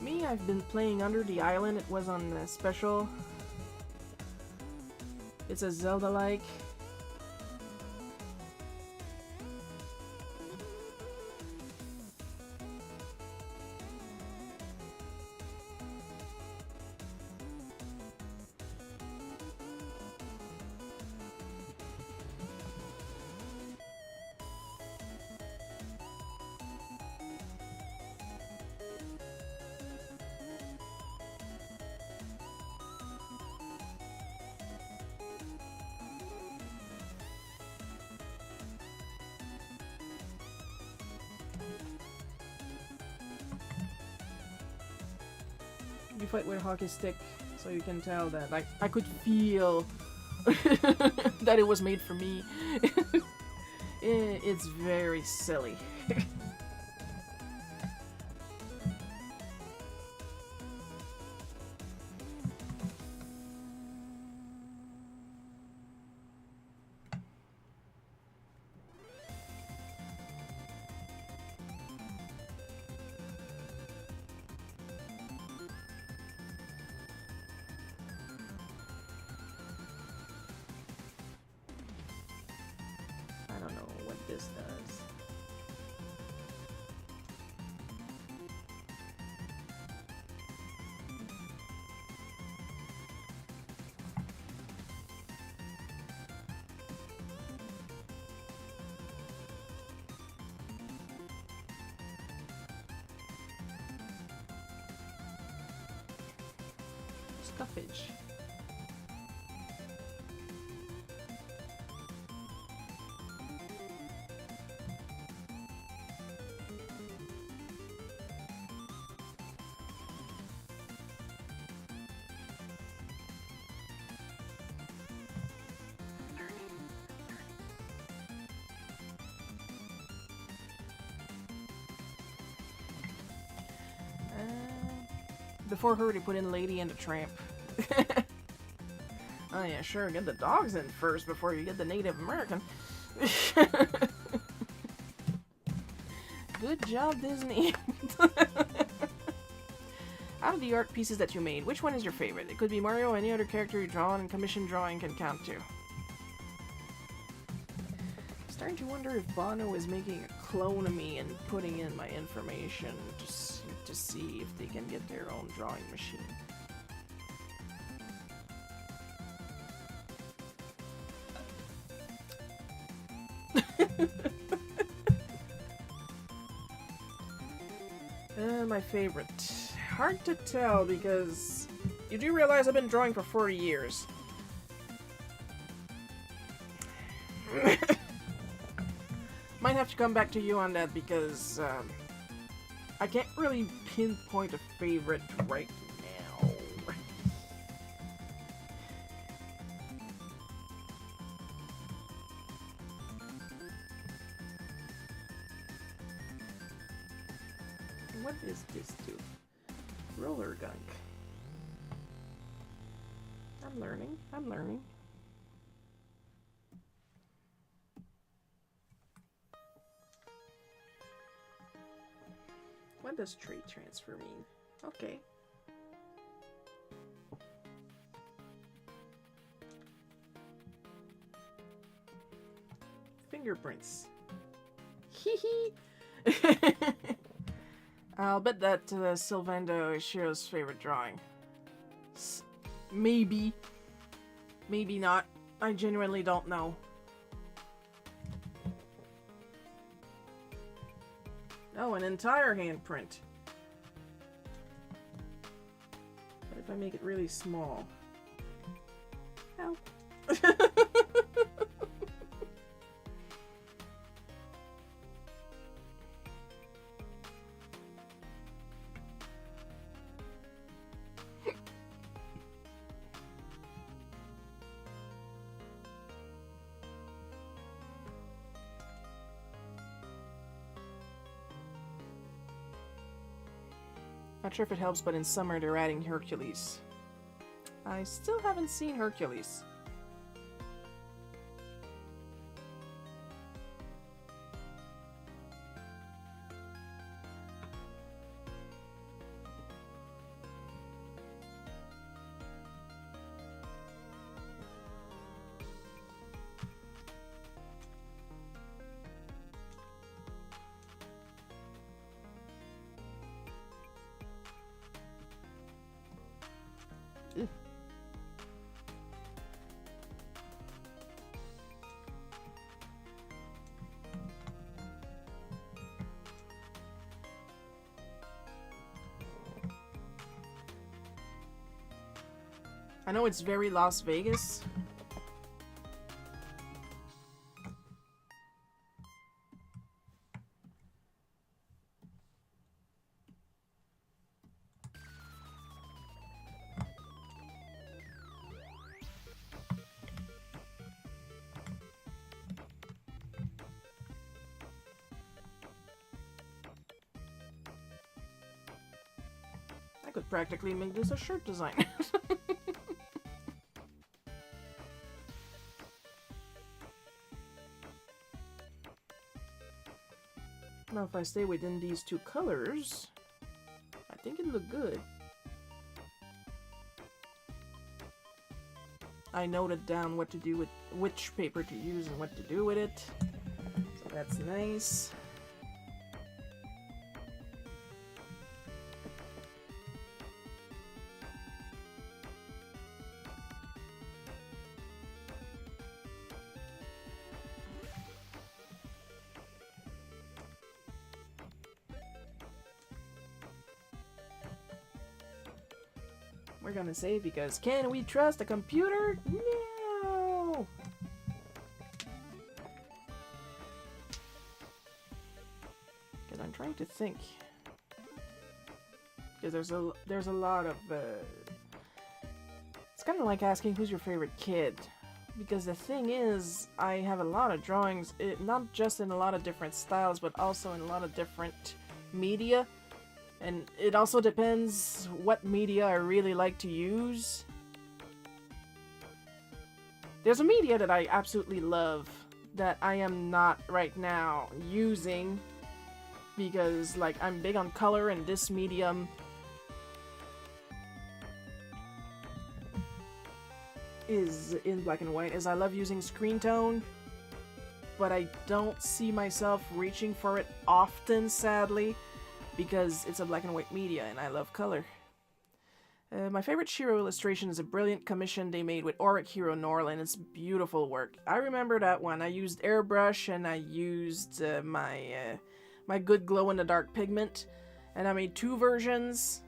Me, I've been playing Under the Island. It was on the special. It's a Zelda-like. You fight with a hockey stick, so you can tell that I could feel that it was made for me. It's very silly. I don't know what this does. Scuffage. Before her, they put in Lady and the Tramp. Oh yeah, sure, get the dogs in first before you get the Native American. Good job, Disney. Out of the art pieces that you made, which one is your favorite? It could be Mario or any other character you drawn, and commission drawing can count too. Starting to wonder if Bono is making a clone of me and putting in my information to see if they can get their own drawing machine. My favorite. Hard to tell because you do realize I've been drawing for 40 years. Might have to come back to you on that because I can't really pinpoint a favorite right now. What is this do? Roller gunk. I'm learning. I'm learning. What does trait transfer mean? Okay. Fingerprints. Hee hee. I'll bet that Sylvando is Shiro's favorite drawing. Maybe. Maybe not. I genuinely don't know. Oh, an entire handprint. But if I make it really small? Ow. Not sure if it helps, but in summer they're adding Hercules. I still haven't seen Hercules. Ugh. I know it's very Las Vegas. I could practically make this a shirt design. Now if I stay within these two colors, I think it'll look good. I noted down what to do with which paper to use and what to do with it. So that's nice. We're gonna save because can we trust a computer? No! Because I'm trying to think. Because there's a lot of it's kind of like asking who's your favorite kid. Because the thing is, I have a lot of drawings, not just in a lot of different styles, but also in a lot of different media. And it also depends what media I really like to use. There's a media that I absolutely love that I am not right now using because, like, I'm big on color and this medium is in black and white, as I love using screen tone, but I don't see myself reaching for it often, sadly, because it's a black and white media and I love color. My favorite Shiro illustration is a brilliant commission they made with Auric Hero Norlin. It's beautiful work. I remember that one. I used airbrush and I used my good glow-in-the-dark pigment, and I made two versions,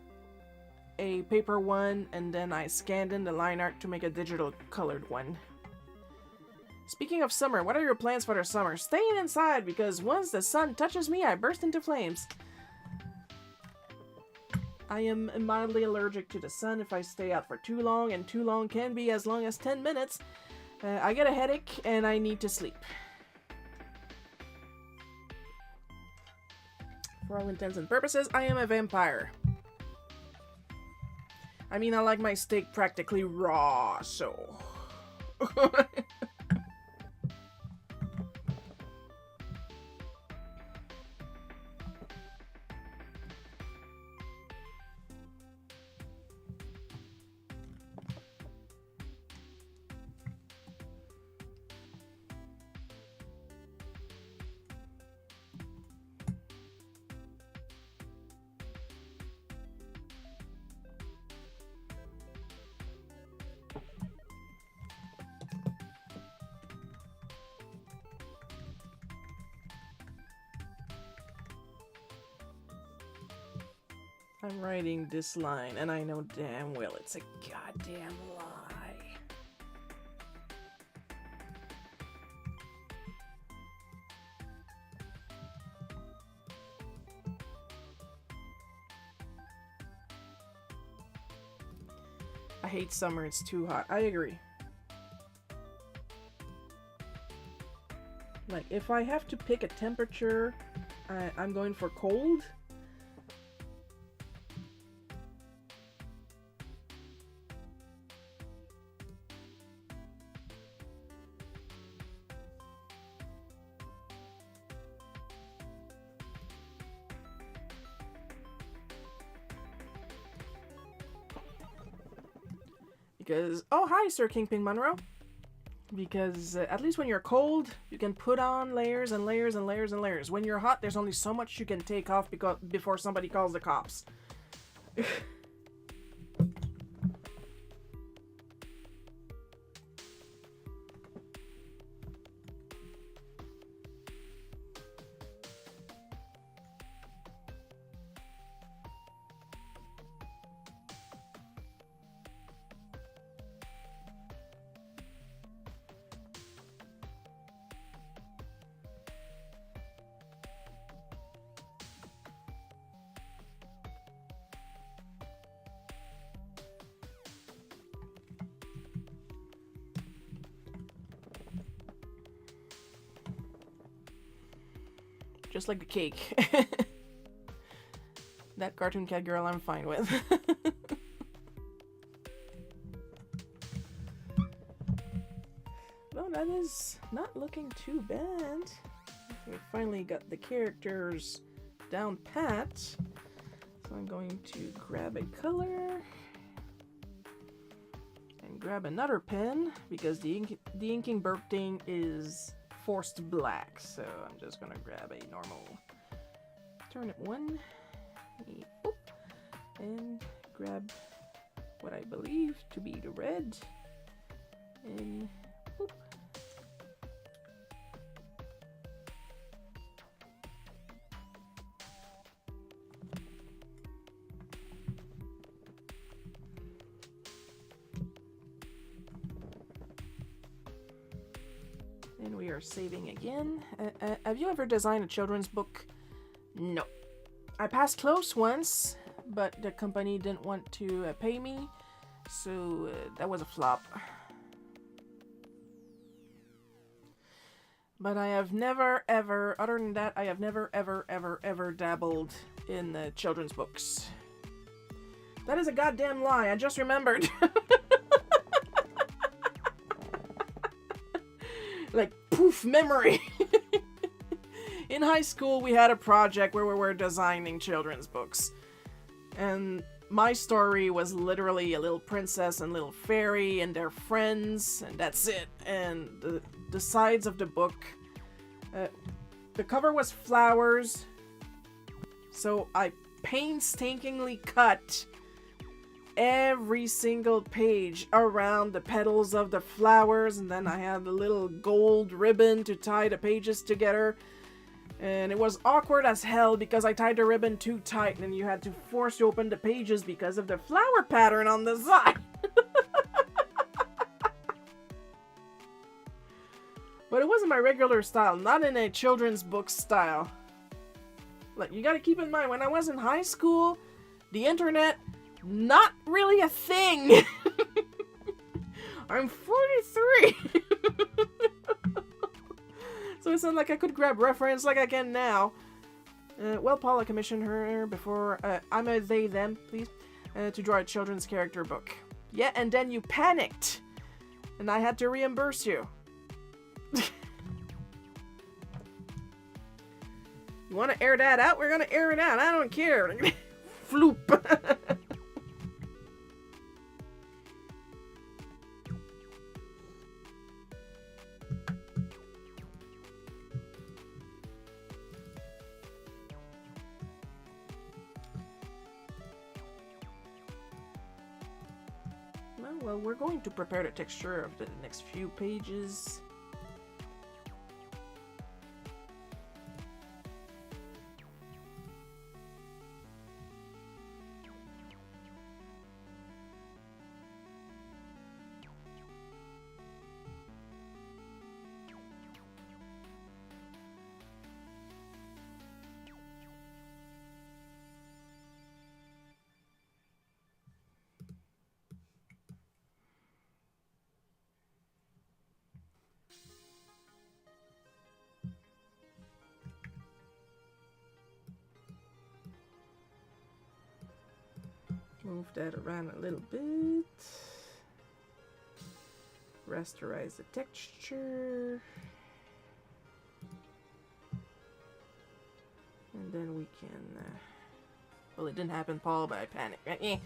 a paper one, and then I scanned in the line art to make a digital colored one. Speaking of summer, what are your plans for the summer? Staying inside, because once the sun touches me, I burst into flames. I am mildly allergic to the sun if I stay out for too long, and too long can be as long as 10 minutes. I get a headache and I need to sleep. For all intents and purposes, I am a vampire. I mean, I like my steak practically raw, so... I'm writing this line, and I know damn well it's a goddamn lie. I hate summer, it's too hot. I agree. Like, if I have to pick a temperature, I'm going for cold. Because, oh, hi, Sir Kingpin Monroe. Because at least when you're cold, you can put on layers and layers and layers and layers. When you're hot, there's only so much you can take off before somebody calls the cops. Just like the cake. That cartoon cat girl I'm fine with. Well, that is not looking too bad. We finally got the characters down pat. So I'm going to grab a color. And grab another pen, because the inking burp thing is forced black, so I'm just gonna grab a normal turnip one, and grab what I believe to be the red, and boop. And we are saving again. Have you ever designed a children's book? No. I passed close once, but the company didn't want to pay me, so that was a flop. But I have never, ever, other than that, I have never, ever, ever, ever dabbled in children's books. That is a goddamn lie, I just remembered. Like, poof, memory. In high school, we had a project where we were designing children's books. And my story was literally a little princess and little fairy and their friends, and that's it. And the sides of the book, the cover was flowers, so I painstakingly cut every single page around the petals of the flowers, and then I had a little gold ribbon to tie the pages together, and it was awkward as hell because I tied the ribbon too tight and you had to force open the pages because of the flower pattern on the side. But it wasn't my regular style, not in a children's book style. Like, you gotta keep in mind, when I was in high school, the internet, not really a thing. I'm 43. So it's not like I could grab reference like I can now. Well, Paula commissioned her before, I'm a they, them, please, to draw a children's character book. Yeah, and then you panicked. And I had to reimburse you. You want to air that out? We're gonna air it out. I don't care. Floop. Well, we're going to prepare the texture of the next few pages. Move that around a little bit. Rasterize the texture. And then we can... well, it didn't happen, Paul, but I panicked.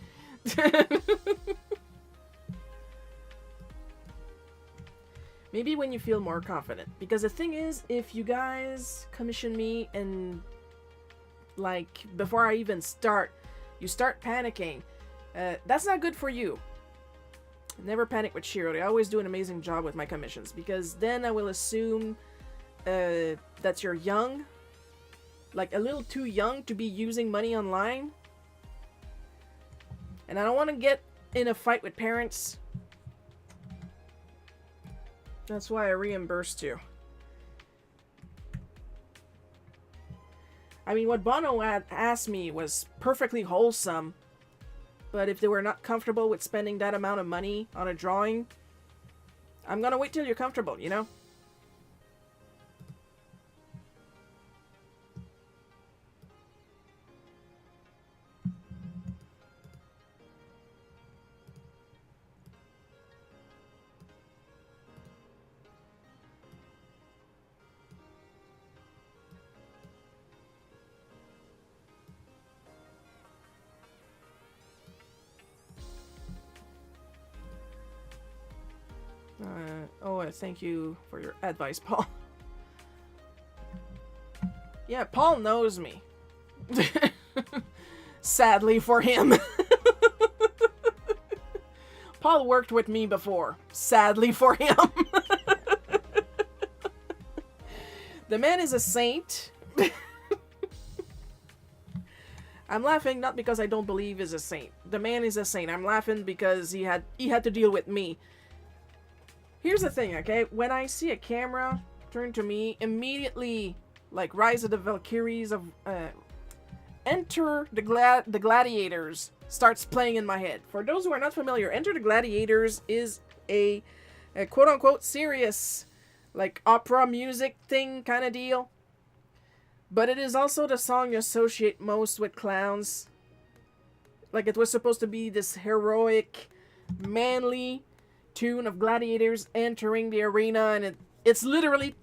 Maybe when you feel more confident. Because the thing is, if you guys commission me and, like, before I even start, you start panicking, that's not good for you. Never panic with Shiro. They always do an amazing job with my commissions. Because then I will assume that you're young. Like, a little too young to be using money online. And I don't want to get in a fight with parents. That's why I reimbursed you. I mean, what Bono had asked me was perfectly wholesome. But if they were not comfortable with spending that amount of money on a drawing, I'm gonna wait till you're comfortable, you know? Thank you for your advice, Paul. Yeah, Paul knows me. Sadly for him. Paul worked with me before. Sadly for him. The man is a saint. I'm laughing not because I don't believe he's a saint. The man is a saint. I'm laughing because he had to deal with me. Here's the thing, okay? When I see a camera turn to me, immediately, like Rise of the Valkyries of Enter the Gladiators starts playing in my head. For those who are not familiar, Enter the Gladiators is a quote-unquote serious, like, opera music thing kind of deal. But it is also the song you associate most with clowns. Like, it was supposed to be this heroic, manly tune of gladiators entering the arena, and it's literally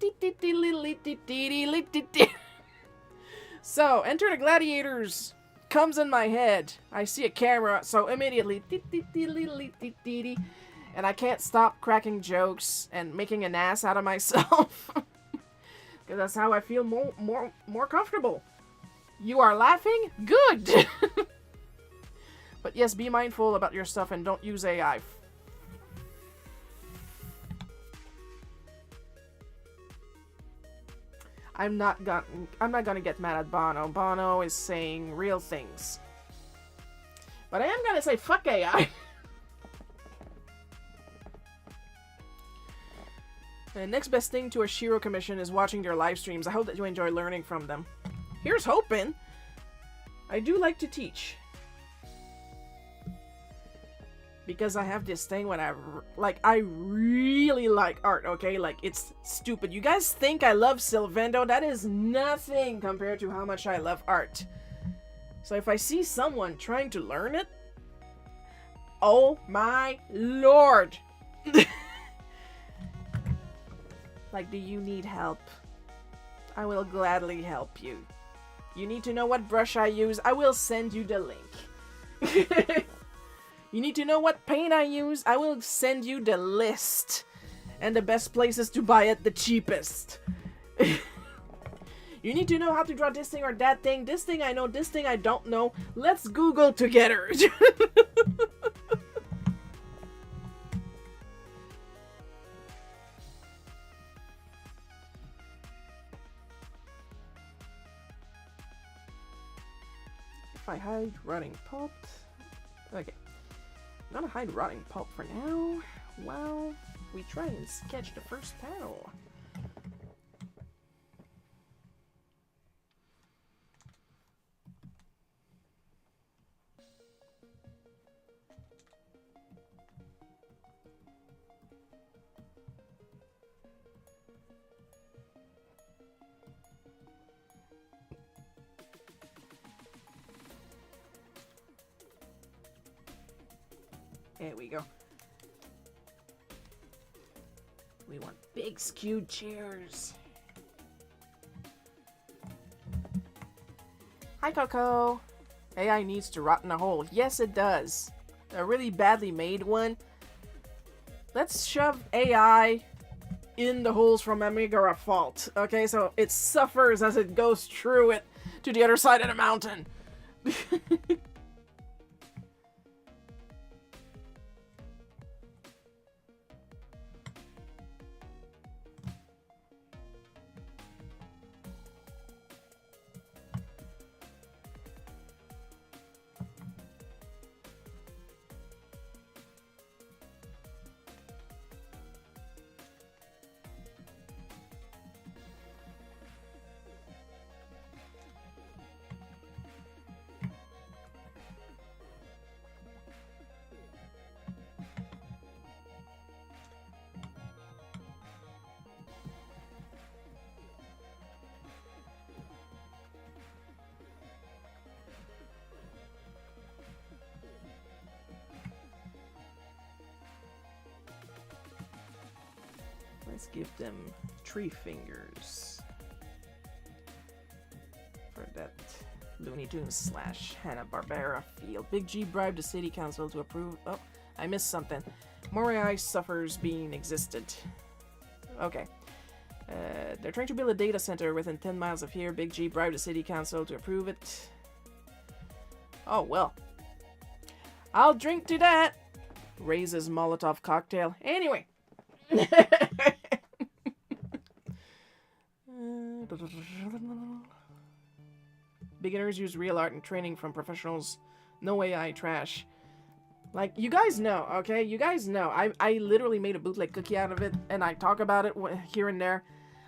so Enter the Gladiators comes in my head. I see a camera, so immediately and I can't stop cracking jokes and making an ass out of myself. Because that's how I feel more comfortable. You are laughing? Good! But yes, be mindful about your stuff and don't use AI. I'm not gonna get mad at Bono. Bono is saying real things. But I am gonna say fuck AI. The next best thing to a Shiro commission is watching their live streams. I hope that you enjoy learning from them. Here's hoping. I do like to teach. Because I have this thing when I really like art, okay? Like, it's stupid. You guys think I love Sylvendo? That is nothing compared to how much I love art. So if I see someone trying to learn it, oh my lord! Like, do you need help? I will gladly help you. You need to know what brush I use? I will send you the link. You need to know what paint I use? I will send you the list. And the best places to buy it the cheapest. You need to know how to draw this thing or that thing. This thing I know, this thing I don't know. Let's Google together. If I hide rotting pulp. Okay. I'm gonna hide rotting pulp for now, while we try and sketch the first panel. There we go. We want big skewed chairs. Hi, Coco. AI needs to rot in a hole. Yes, it does. A really badly made one. Let's shove AI in the holes from Amigara Fault. Okay, so it suffers as it goes through it to the other side of the mountain. Let's give them 3 fingers for that Looney Tunes / Hanna-Barbera feel. Big G bribed the city council to approve. Oh, I missed something. Morai suffers being existed. Okay. They're trying to build a data center within 10 miles of here. Big G bribed the city council to approve it. Oh, well. I'll drink to that. Raises Molotov cocktail. Anyway. Beginners use real art and training from professionals. No AI trash. Like, you guys know, okay? You guys know. I literally made a bootleg cookie out of it, and I talk about it here and there.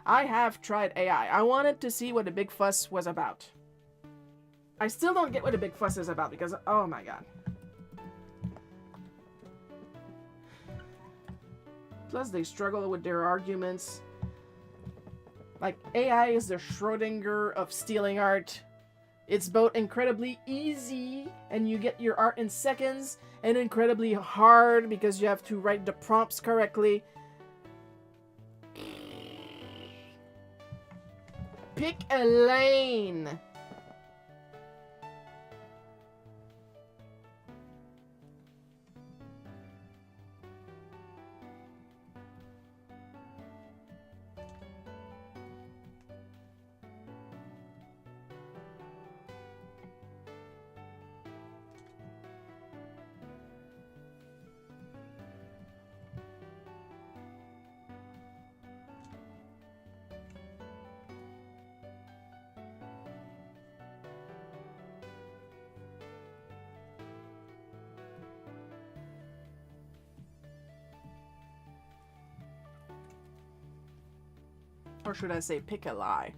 I have tried AI. I wanted to see what the big fuss was about. I still don't get what the big fuss is about, because, oh my god. Plus, they struggle with their arguments. Like, AI is the Schrodinger of stealing art. It's both incredibly easy, and you get your art in seconds, and incredibly hard because you have to write the prompts correctly. Pick a lane. Or should I say, pick a lie?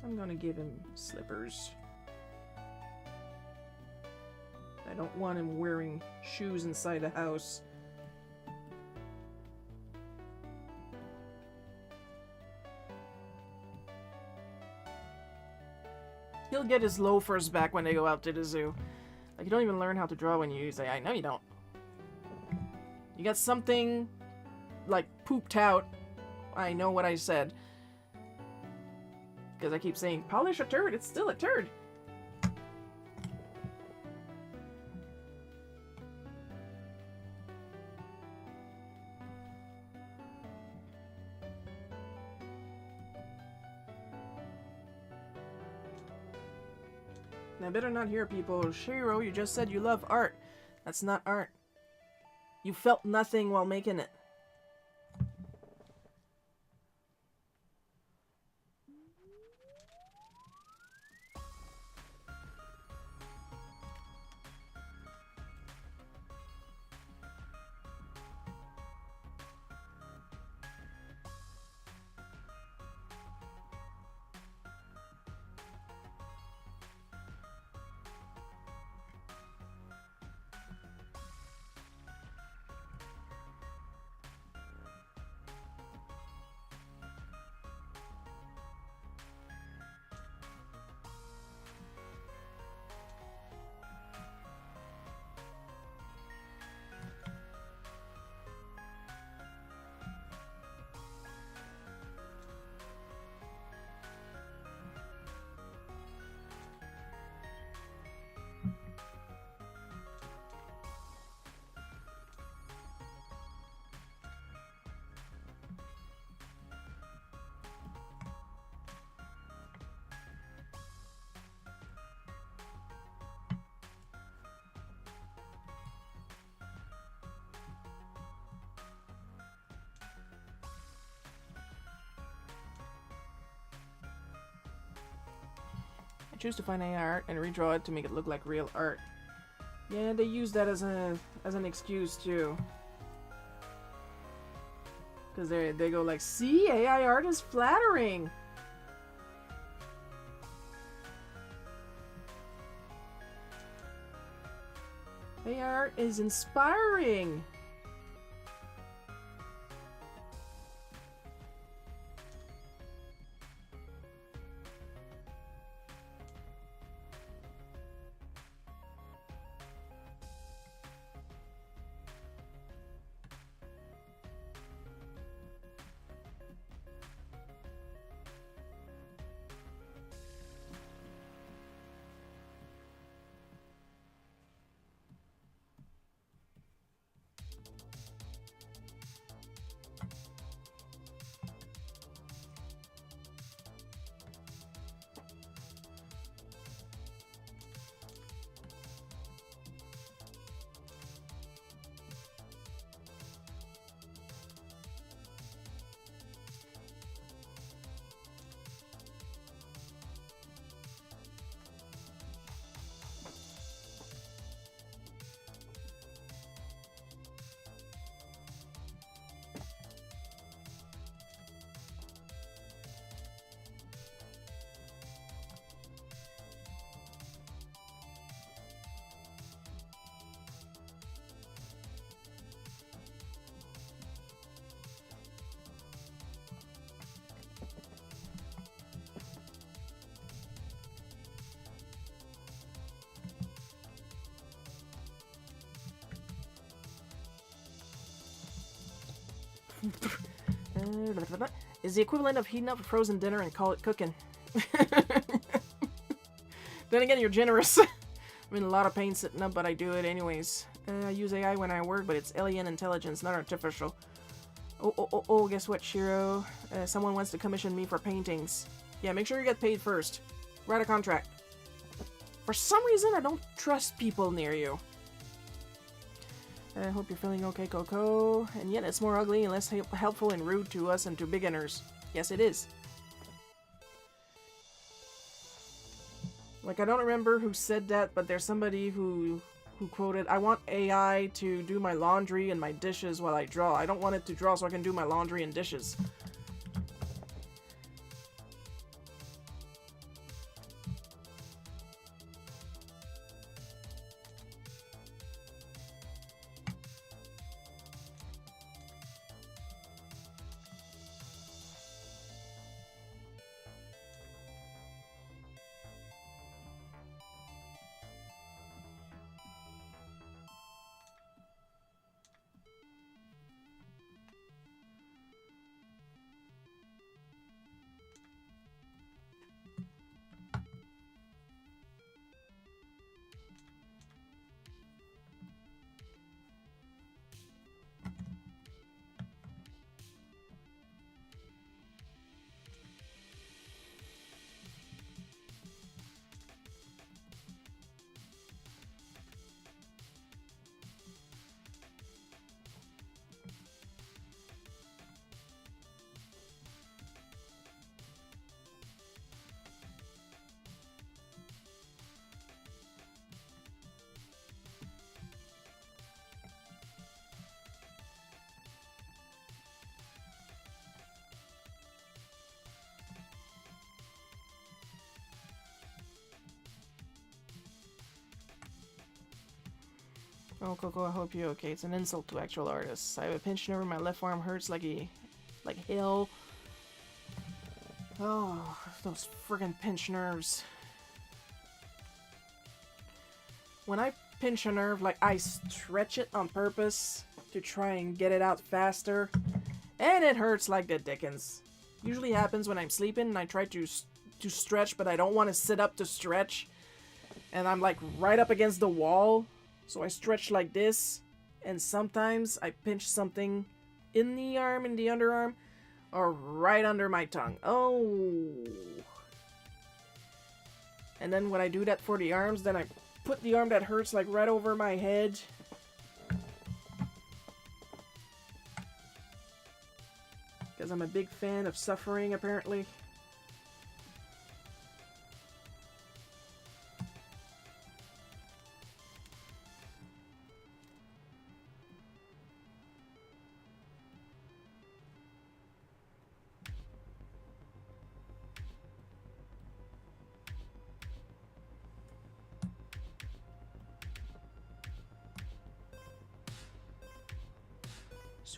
I'm gonna give him slippers. I don't want him wearing shoes inside the house. He'll get his loafers back when they go out to the zoo. Like, you don't even learn how to draw when you use AI. No, you don't. You got something, like, pooped out. I know what I said. Because I keep saying, polish a turd. It's still a turd. I better not hear people. Shiro, you just said you love art. That's not art. You felt nothing while making it. Choose to find AI art and redraw it to make it look like real art. Yeah, they use that as an excuse too. Because they go like, see, AI art is flattering. AI art is inspiring. Is the equivalent of heating up a frozen dinner and call it cooking. Then again, you're generous. I'm in a lot of pain sitting up, but I do it anyways. I use AI when I work, but it's alien intelligence, not artificial. Oh, guess what, Shiro? Someone wants to commission me for paintings. Yeah, make sure you get paid first. Write a contract. For some reason, I don't trust people near you. I hope you're feeling okay, Coco. And yet it's more ugly and less helpful and rude to us and to beginners. Yes, it is. Like, I don't remember who said that, but there's somebody who quoted, I want AI to do my laundry and my dishes while I draw. I don't want it to draw so I can do my laundry and dishes. Oh, Coco, I hope you're okay. It's an insult to actual artists. I have a pinched nerve in my left arm, hurts like hell. Oh, those friggin' pinched nerves. When I pinch a nerve, like, I stretch it on purpose to try and get it out faster, and it hurts like the dickens. Usually happens when I'm sleeping and I try to stretch, but I don't want to sit up to stretch, and I'm like right up against the wall. So I stretch like this, and sometimes I pinch something in the arm, in the underarm, or right under my tongue. Oh. And then when I do that for the arms, then I put the arm that hurts like right over my head. Because I'm a big fan of suffering, apparently.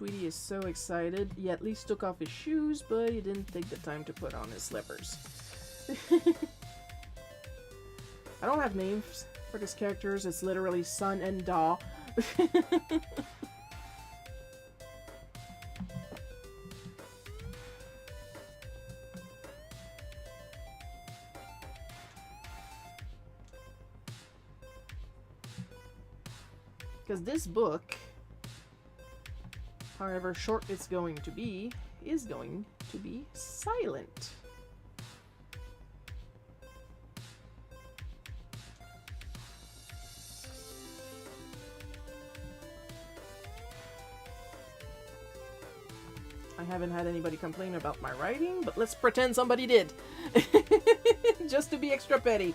Tweety is so excited. He at least took off his shoes, but he didn't take the time to put on his slippers. I don't have names for these characters. It's literally son and daw. Because this book, however short it's going to be, is going to be silent. I haven't had anybody complain about my writing, but let's pretend somebody did. Just to be extra petty.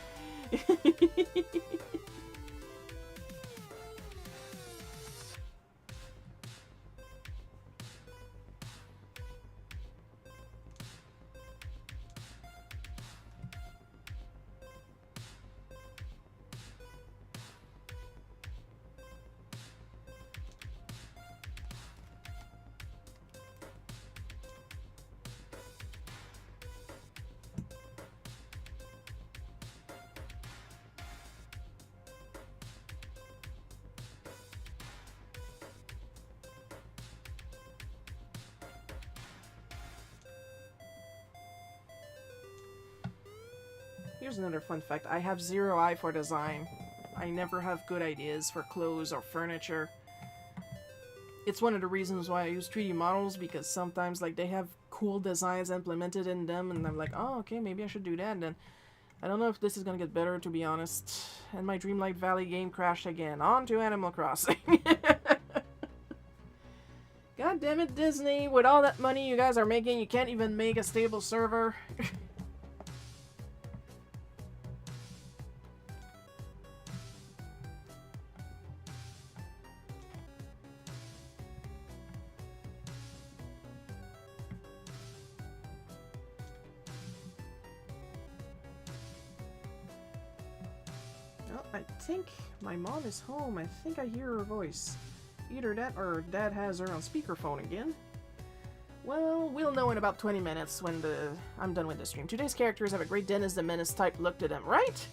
Here's another fun fact. I have zero eye for design. I never have good ideas for clothes or furniture. It's one of the reasons why I use 3D models, because sometimes like they have cool designs implemented in them and I'm like, oh, okay, maybe I should do that. And then I don't know if this is gonna get better, to be honest. And my Dreamlight Valley game crashed again. On to Animal Crossing. God damn it, Disney. With all that money you guys are making, you can't even make a stable server. I think my mom is home. I think I hear her voice. Either that or Dad has her on speakerphone again. Well, we'll know in about 20 minutes when I'm done with the stream. Today's characters have a great Dennis the Menace type look to them, right?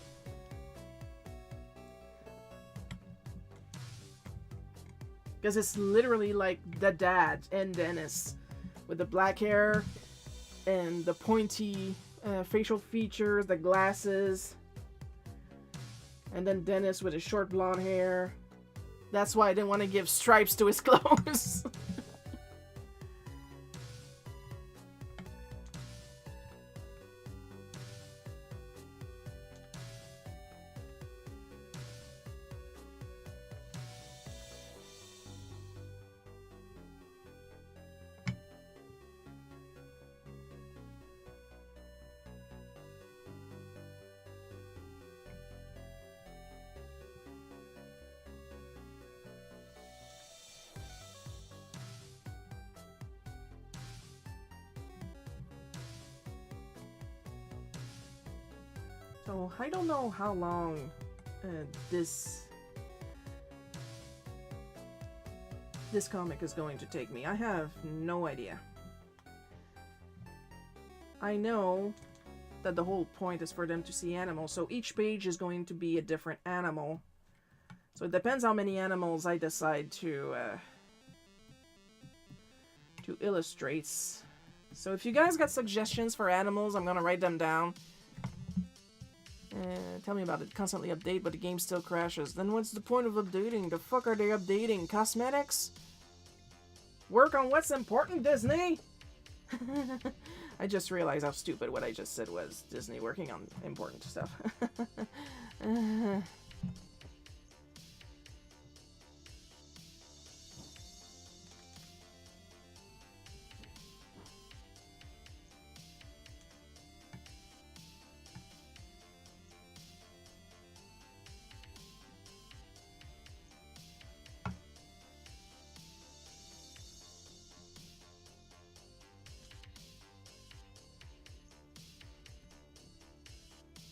Because it's literally like the dad and Dennis. With the black hair and the pointy facial features, the glasses. And then Dennis with his short blonde hair. That's why I didn't want to give stripes to his clothes. So, I don't know how long this comic is going to take me. I have no idea. I know that the whole point is for them to see animals, so each page is going to be a different animal. So it depends how many animals I decide to illustrate. So if you guys got suggestions for animals, I'm gonna write them down. Tell me about it. Constantly update, but the game still crashes. Then what's the point of updating? The fuck are they updating? Cosmetics? Work on what's important, Disney! I just realized how stupid what I just said was. Disney working on important stuff.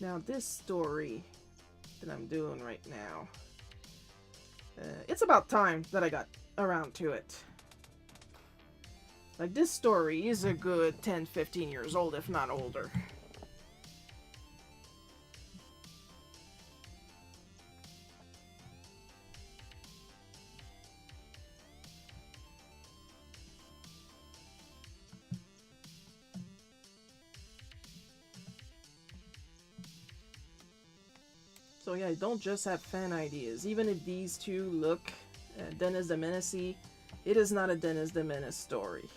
Now this story that I'm doing right now, it's about time that I got around to it. Like, this story is a good 10, 15 years old, if not older. So yeah, don't just have fan ideas. Even if these two look Dennis the Menace-y, it is not a Dennis the Menace story.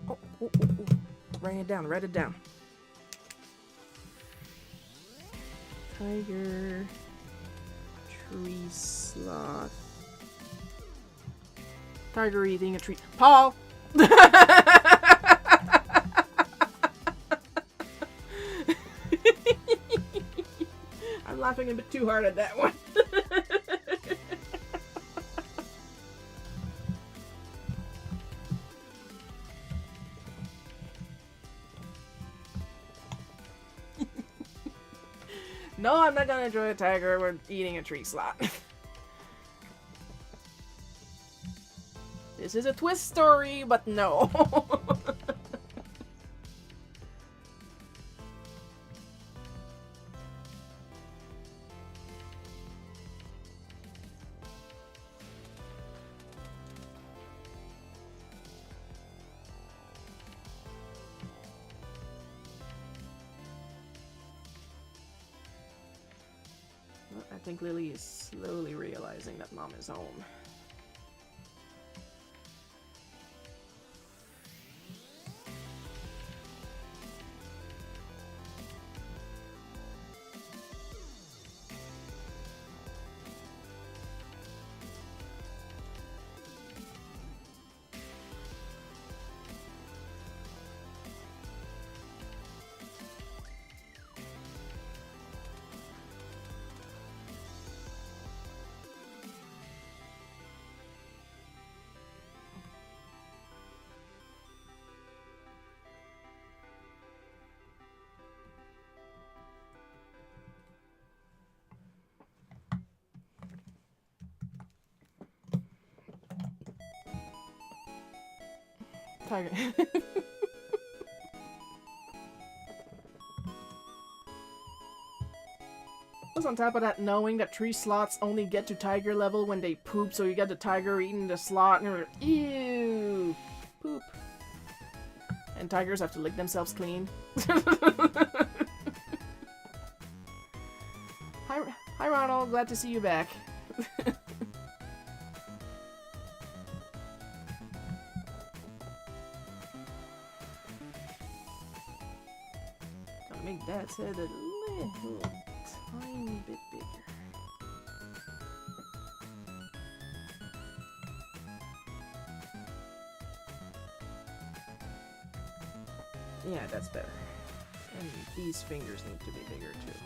Oh. Write it down, write it down. Tiger, tree sloth. Tiger eating a tree. Paul! I'm laughing a bit too hard at that one. No, I'm not gonna enjoy a tiger. We're eating a tree slot. This is a twist story, but no. I think Lily is slowly realizing that Mom is home. Tiger. Plus, on top of that, knowing that tree sloths only get to tiger level when they poop, so you get the tiger eating the sloth, and you're like, ew, poop. And tigers have to lick themselves clean. Hi, Ronald. Glad to see you back. Gotta make Dad's head a little tiny bit bigger. Yeah, that's better. And these fingers need to be bigger too.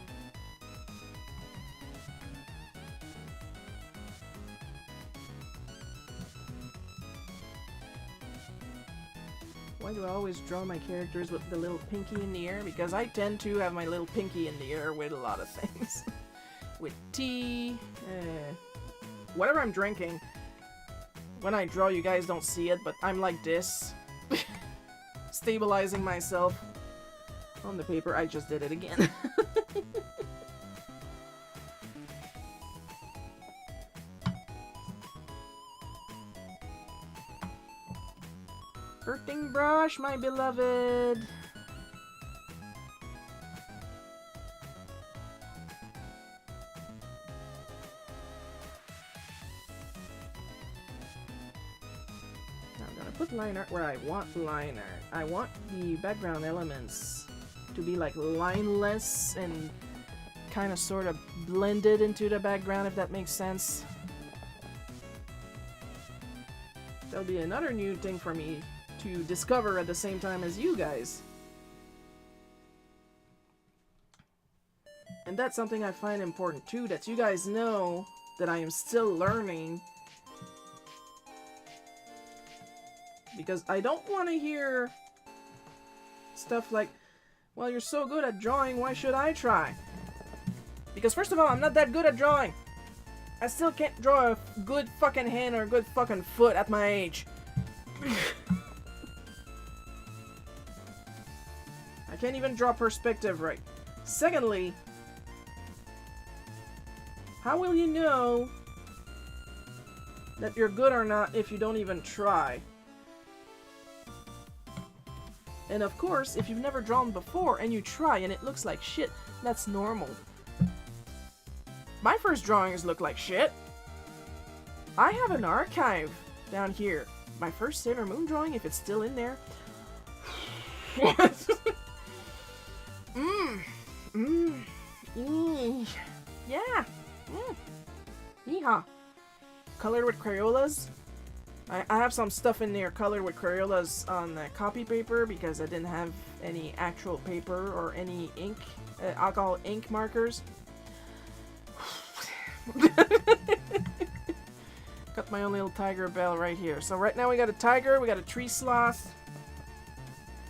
Why do I always draw my characters with the little pinky in the air? Because I tend to have my little pinky in the air with a lot of things. With tea, whatever I'm drinking. When I draw, you guys don't see it, but I'm like this. Stabilizing myself on the paper. I just did it again. Birthing brush, my beloved. Now I'm gonna put line art where I want line art. I want the background elements to be like lineless and kind of sort of blended into the background, if that makes sense. That'll be another new thing for me to discover at the same time as you guys. And that's something I find important too, that you guys know that I am still learning. Because I don't want to hear stuff like, well, you're so good at drawing, why should I try? Because first of all, I'm not that good at drawing. I still can't draw a good fucking hand or a good fucking foot at my age. I can't even draw perspective right. Secondly, how will you know that you're good or not if you don't even try? And of course, if you've never drawn before and you try and it looks like shit, that's normal. My first drawings look like shit. I have an archive down here. My first Sailor Moon drawing, if it's still in there. Yeah. Yeehaw. Colored with Crayolas. I have some stuff in there colored with Crayolas on copy paper because I didn't have any actual paper or any ink, alcohol ink markers. Got my own little tiger bell right here. So right now we got a tiger, we got a tree sloth.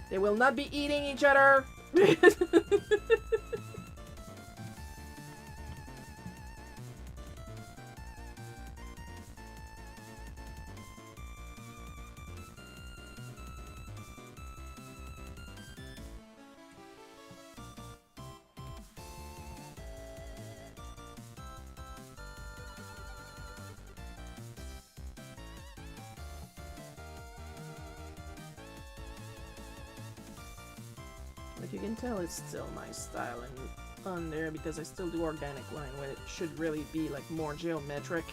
They will not be eating each other. Like you can tell it's still my style and on there because I still do organic line when it should really be like more geometric.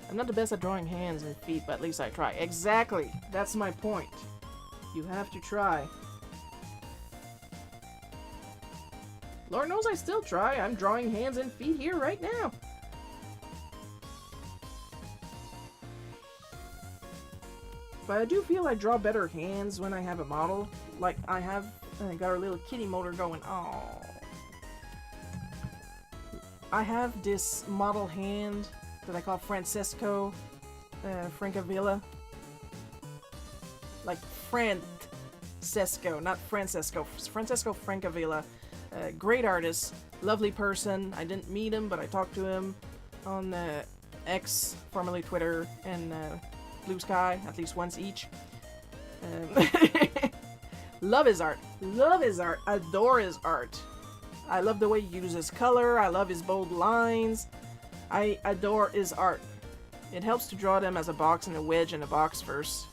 I'm not the best at drawing hands and feet, but at least I try. Exactly! That's my point. You have to try. Lord knows I still try. I'm drawing hands and feet here right now. But I do feel I draw better hands when I have a model. Like I got our little kitty motor going. Oh. I have this model hand that I call Francesco Francavilla. Like Francesco, not Francesco. Francesco Francavilla. Great artist, lovely person. I didn't meet him, but I talked to him on X, formerly Twitter, and Blue Sky, at least once each. Love his art. Love his art. Adore his art. I love the way he uses color. I love his bold lines. I adore his art. It helps to draw them as a box and a wedge and a box first.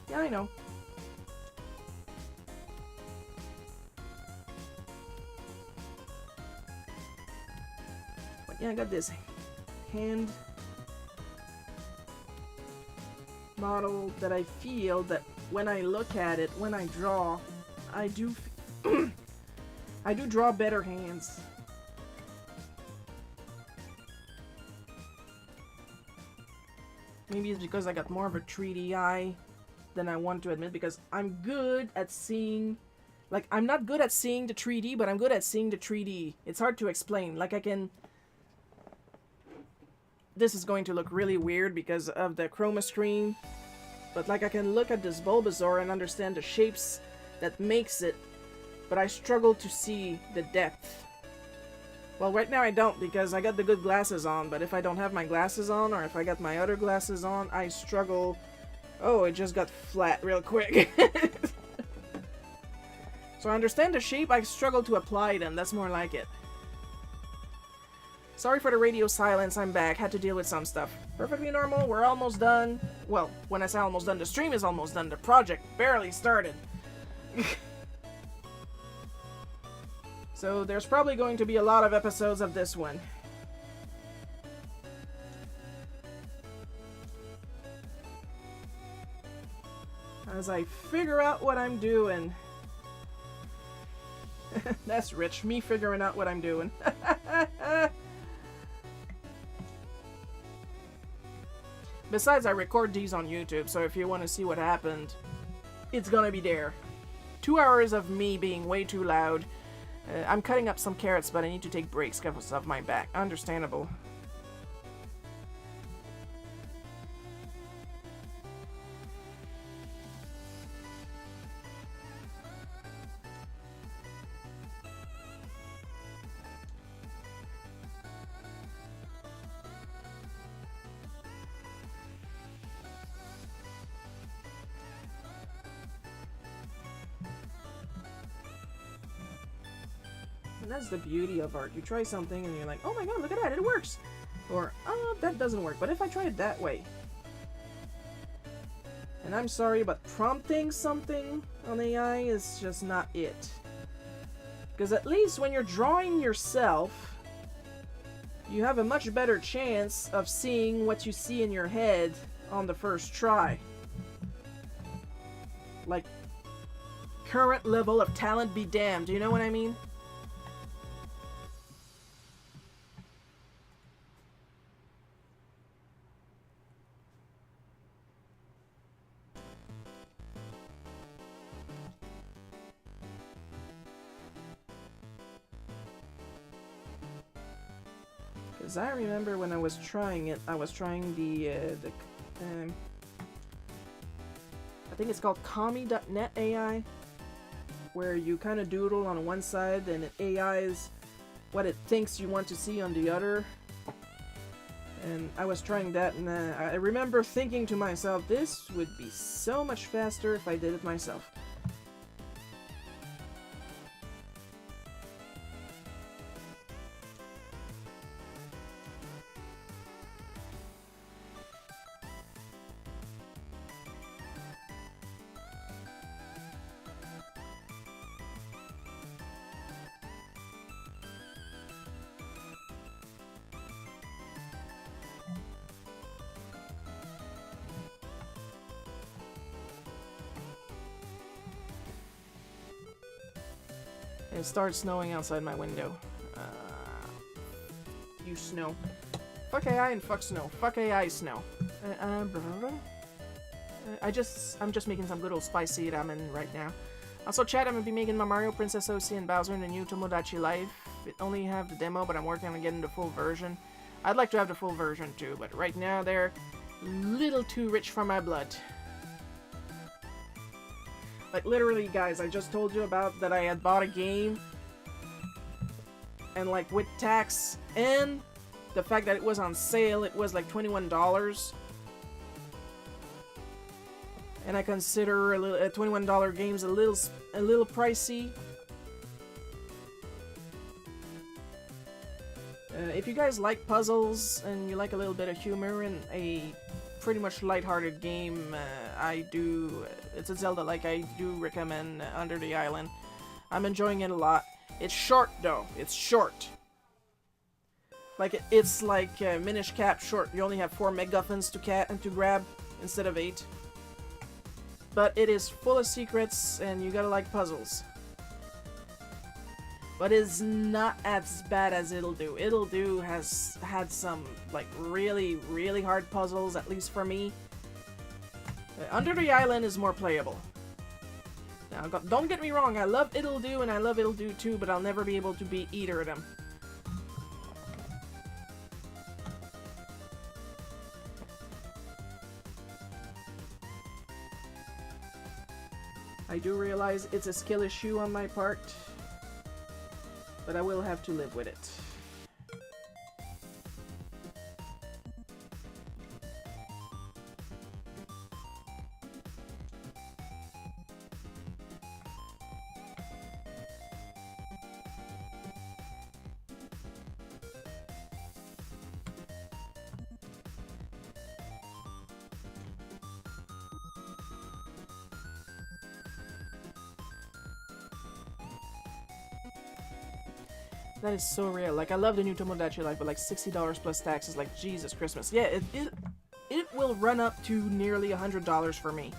Yeah, I know. But yeah, I got this hand model that I feel that when I look at it, when I draw, I do I do draw better hands. Maybe it's because I got more of a 3D eye than I want to admit, because I'm good at seeing, like, I'm not good at seeing the 3D, but I'm good at seeing the 3D. It's hard to explain. Like, I can... This is going to look really weird because of the chroma screen, but like I can look at this Bulbasaur and understand the shapes that makes it, but I struggle to see the depth. Well, right now I don't because I got the good glasses on, but if I don't have my glasses on, or if I got my other glasses on, I struggle. Oh, it just got flat real quick. So I understand the shape, I struggle to apply them, that's more like it. Sorry for the radio silence, I'm back, had to deal with some stuff. Perfectly normal, we're almost done. Well, when I say almost done, the stream is almost done, the project barely started. So there's probably going to be a lot of episodes of this one. As I figure out what I'm doing. That's rich, me figuring out what I'm doing. Besides, I record these on YouTube, so if you want to see what happened, it's gonna be there. 2 hours of me being way too loud. I'm cutting up some carrots, but I need to take breaks because of my back. Understandable. And that's the beauty of art. You try something and you're like, oh my god, look at that, it works! Or, oh, that doesn't work, but if I try it that way? And I'm sorry, but prompting something on AI is just not it. Because at least when you're drawing yourself, you have a much better chance of seeing what you see in your head on the first try. Like, current level of talent be damned, do you know what I mean? Because I remember when I was trying it, I was trying I think it's called Kami.net AI, where you kind of doodle on one side and it AIs what it thinks you want to see on the other. And I was trying that, and I remember thinking to myself, this would be so much faster if I did it myself. It starts snowing outside my window. You snow. Fuck AI and fuck snow. Fuck AI snow. I'm just making some good old spicy ramen right now. Also, chat, I'm gonna be making my Mario, Princess Osi, and Bowser in the new Tomodachi Life. It only have the demo, but I'm working on getting the full version. I'd like to have the full version too, but right now they're a little too rich for my blood. Like, literally, guys, I just told you about that I had bought a game, and, like, with tax and the fact that it was on sale, it was, like, $21. And I consider a $21 games a little pricey. If you guys like puzzles, and you like a little bit of humor and a pretty much lighthearted game, it's a Zelda-like, I do recommend Under the Island. I'm enjoying it a lot. It's short, though. It's short. Like, it's like Minish Cap short. You only have 4 MacGuffins to grab instead of 8. But it is full of secrets, and you gotta like puzzles. But it's not as bad as It'll Do. It'll Do has had some, like, really, really hard puzzles, at least for me. Under the Island is more playable. Now, don't get me wrong, I love It'll Do and I love It'll Do 2, but I'll never be able to beat either of them. I do realize it's a skill issue on my part, but I will have to live with it. That is so real. Like, I love the new Tomodachi Life, but like $60 plus taxes, like, Jesus Christmas. Yeah, it will run up to nearly $100 for me.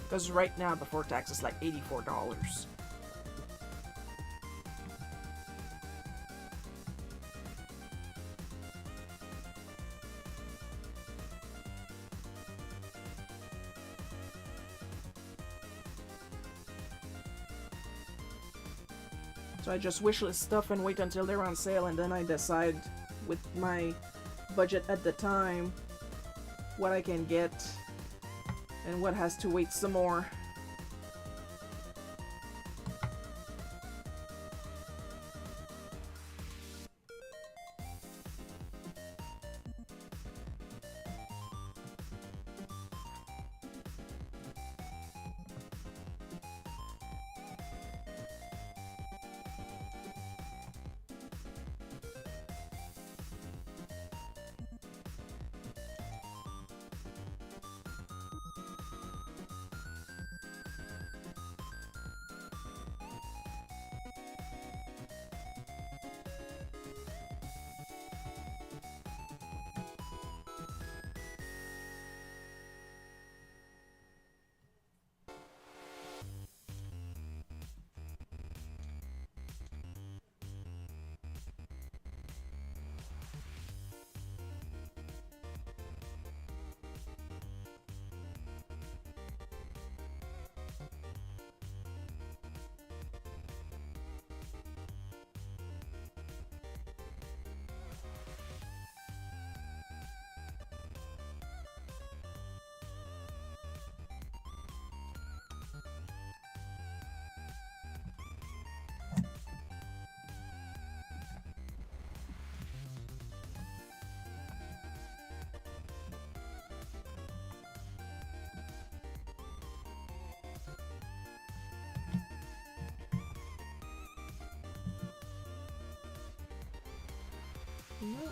Because right now, before tax, it's like $84. So I just wishlist stuff and wait until they're on sale, and then I decide with my budget at the time what I can get and what has to wait some more.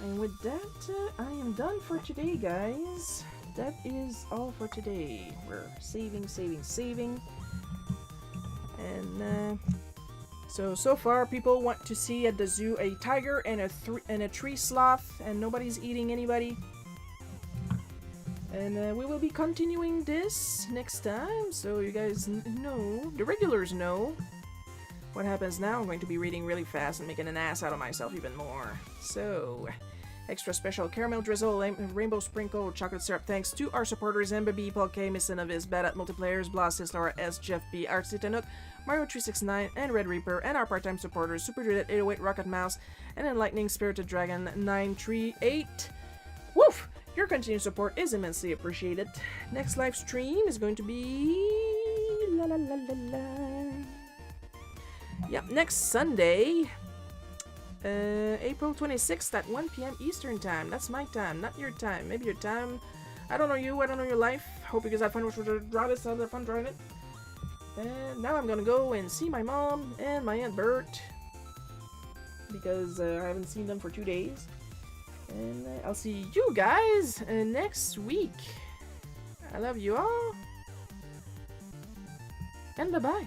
And with that, I am done for today, guys. That is all for today. We're saving. And so far, people want to see at the zoo a tiger and a tree sloth, and nobody's eating anybody. And we will be continuing this next time, so you guys know, the regulars know what happens now. I'm going to be reading really fast and making an ass out of myself even more. So, extra special caramel drizzle, rainbow sprinkle, chocolate syrup. Thanks to our supporters: MbaB, Paul K, Miss Innovis, Bad at Multiplayers, Blasis, Laura S, Jeff B, Artsy Tanuk, Mario369, and Red Reaper, and our part-time supporters: Super Druid 808, Rocket Mouse, and Enlightening Spirited Dragon 938. Woof! Your continued support is immensely appreciated. Next live stream is going to be next Sunday, April 26th at 1 p.m. Eastern Time. That's my time, not your time. Maybe your time. I don't know you, I don't know your life. Hope you guys had fun with the Dravis, had fun drawing it. And now I'm gonna go and see my mom and my Aunt Bert, because I haven't seen them for 2 days. And I'll see you guys next week. I love you all. And bye-bye.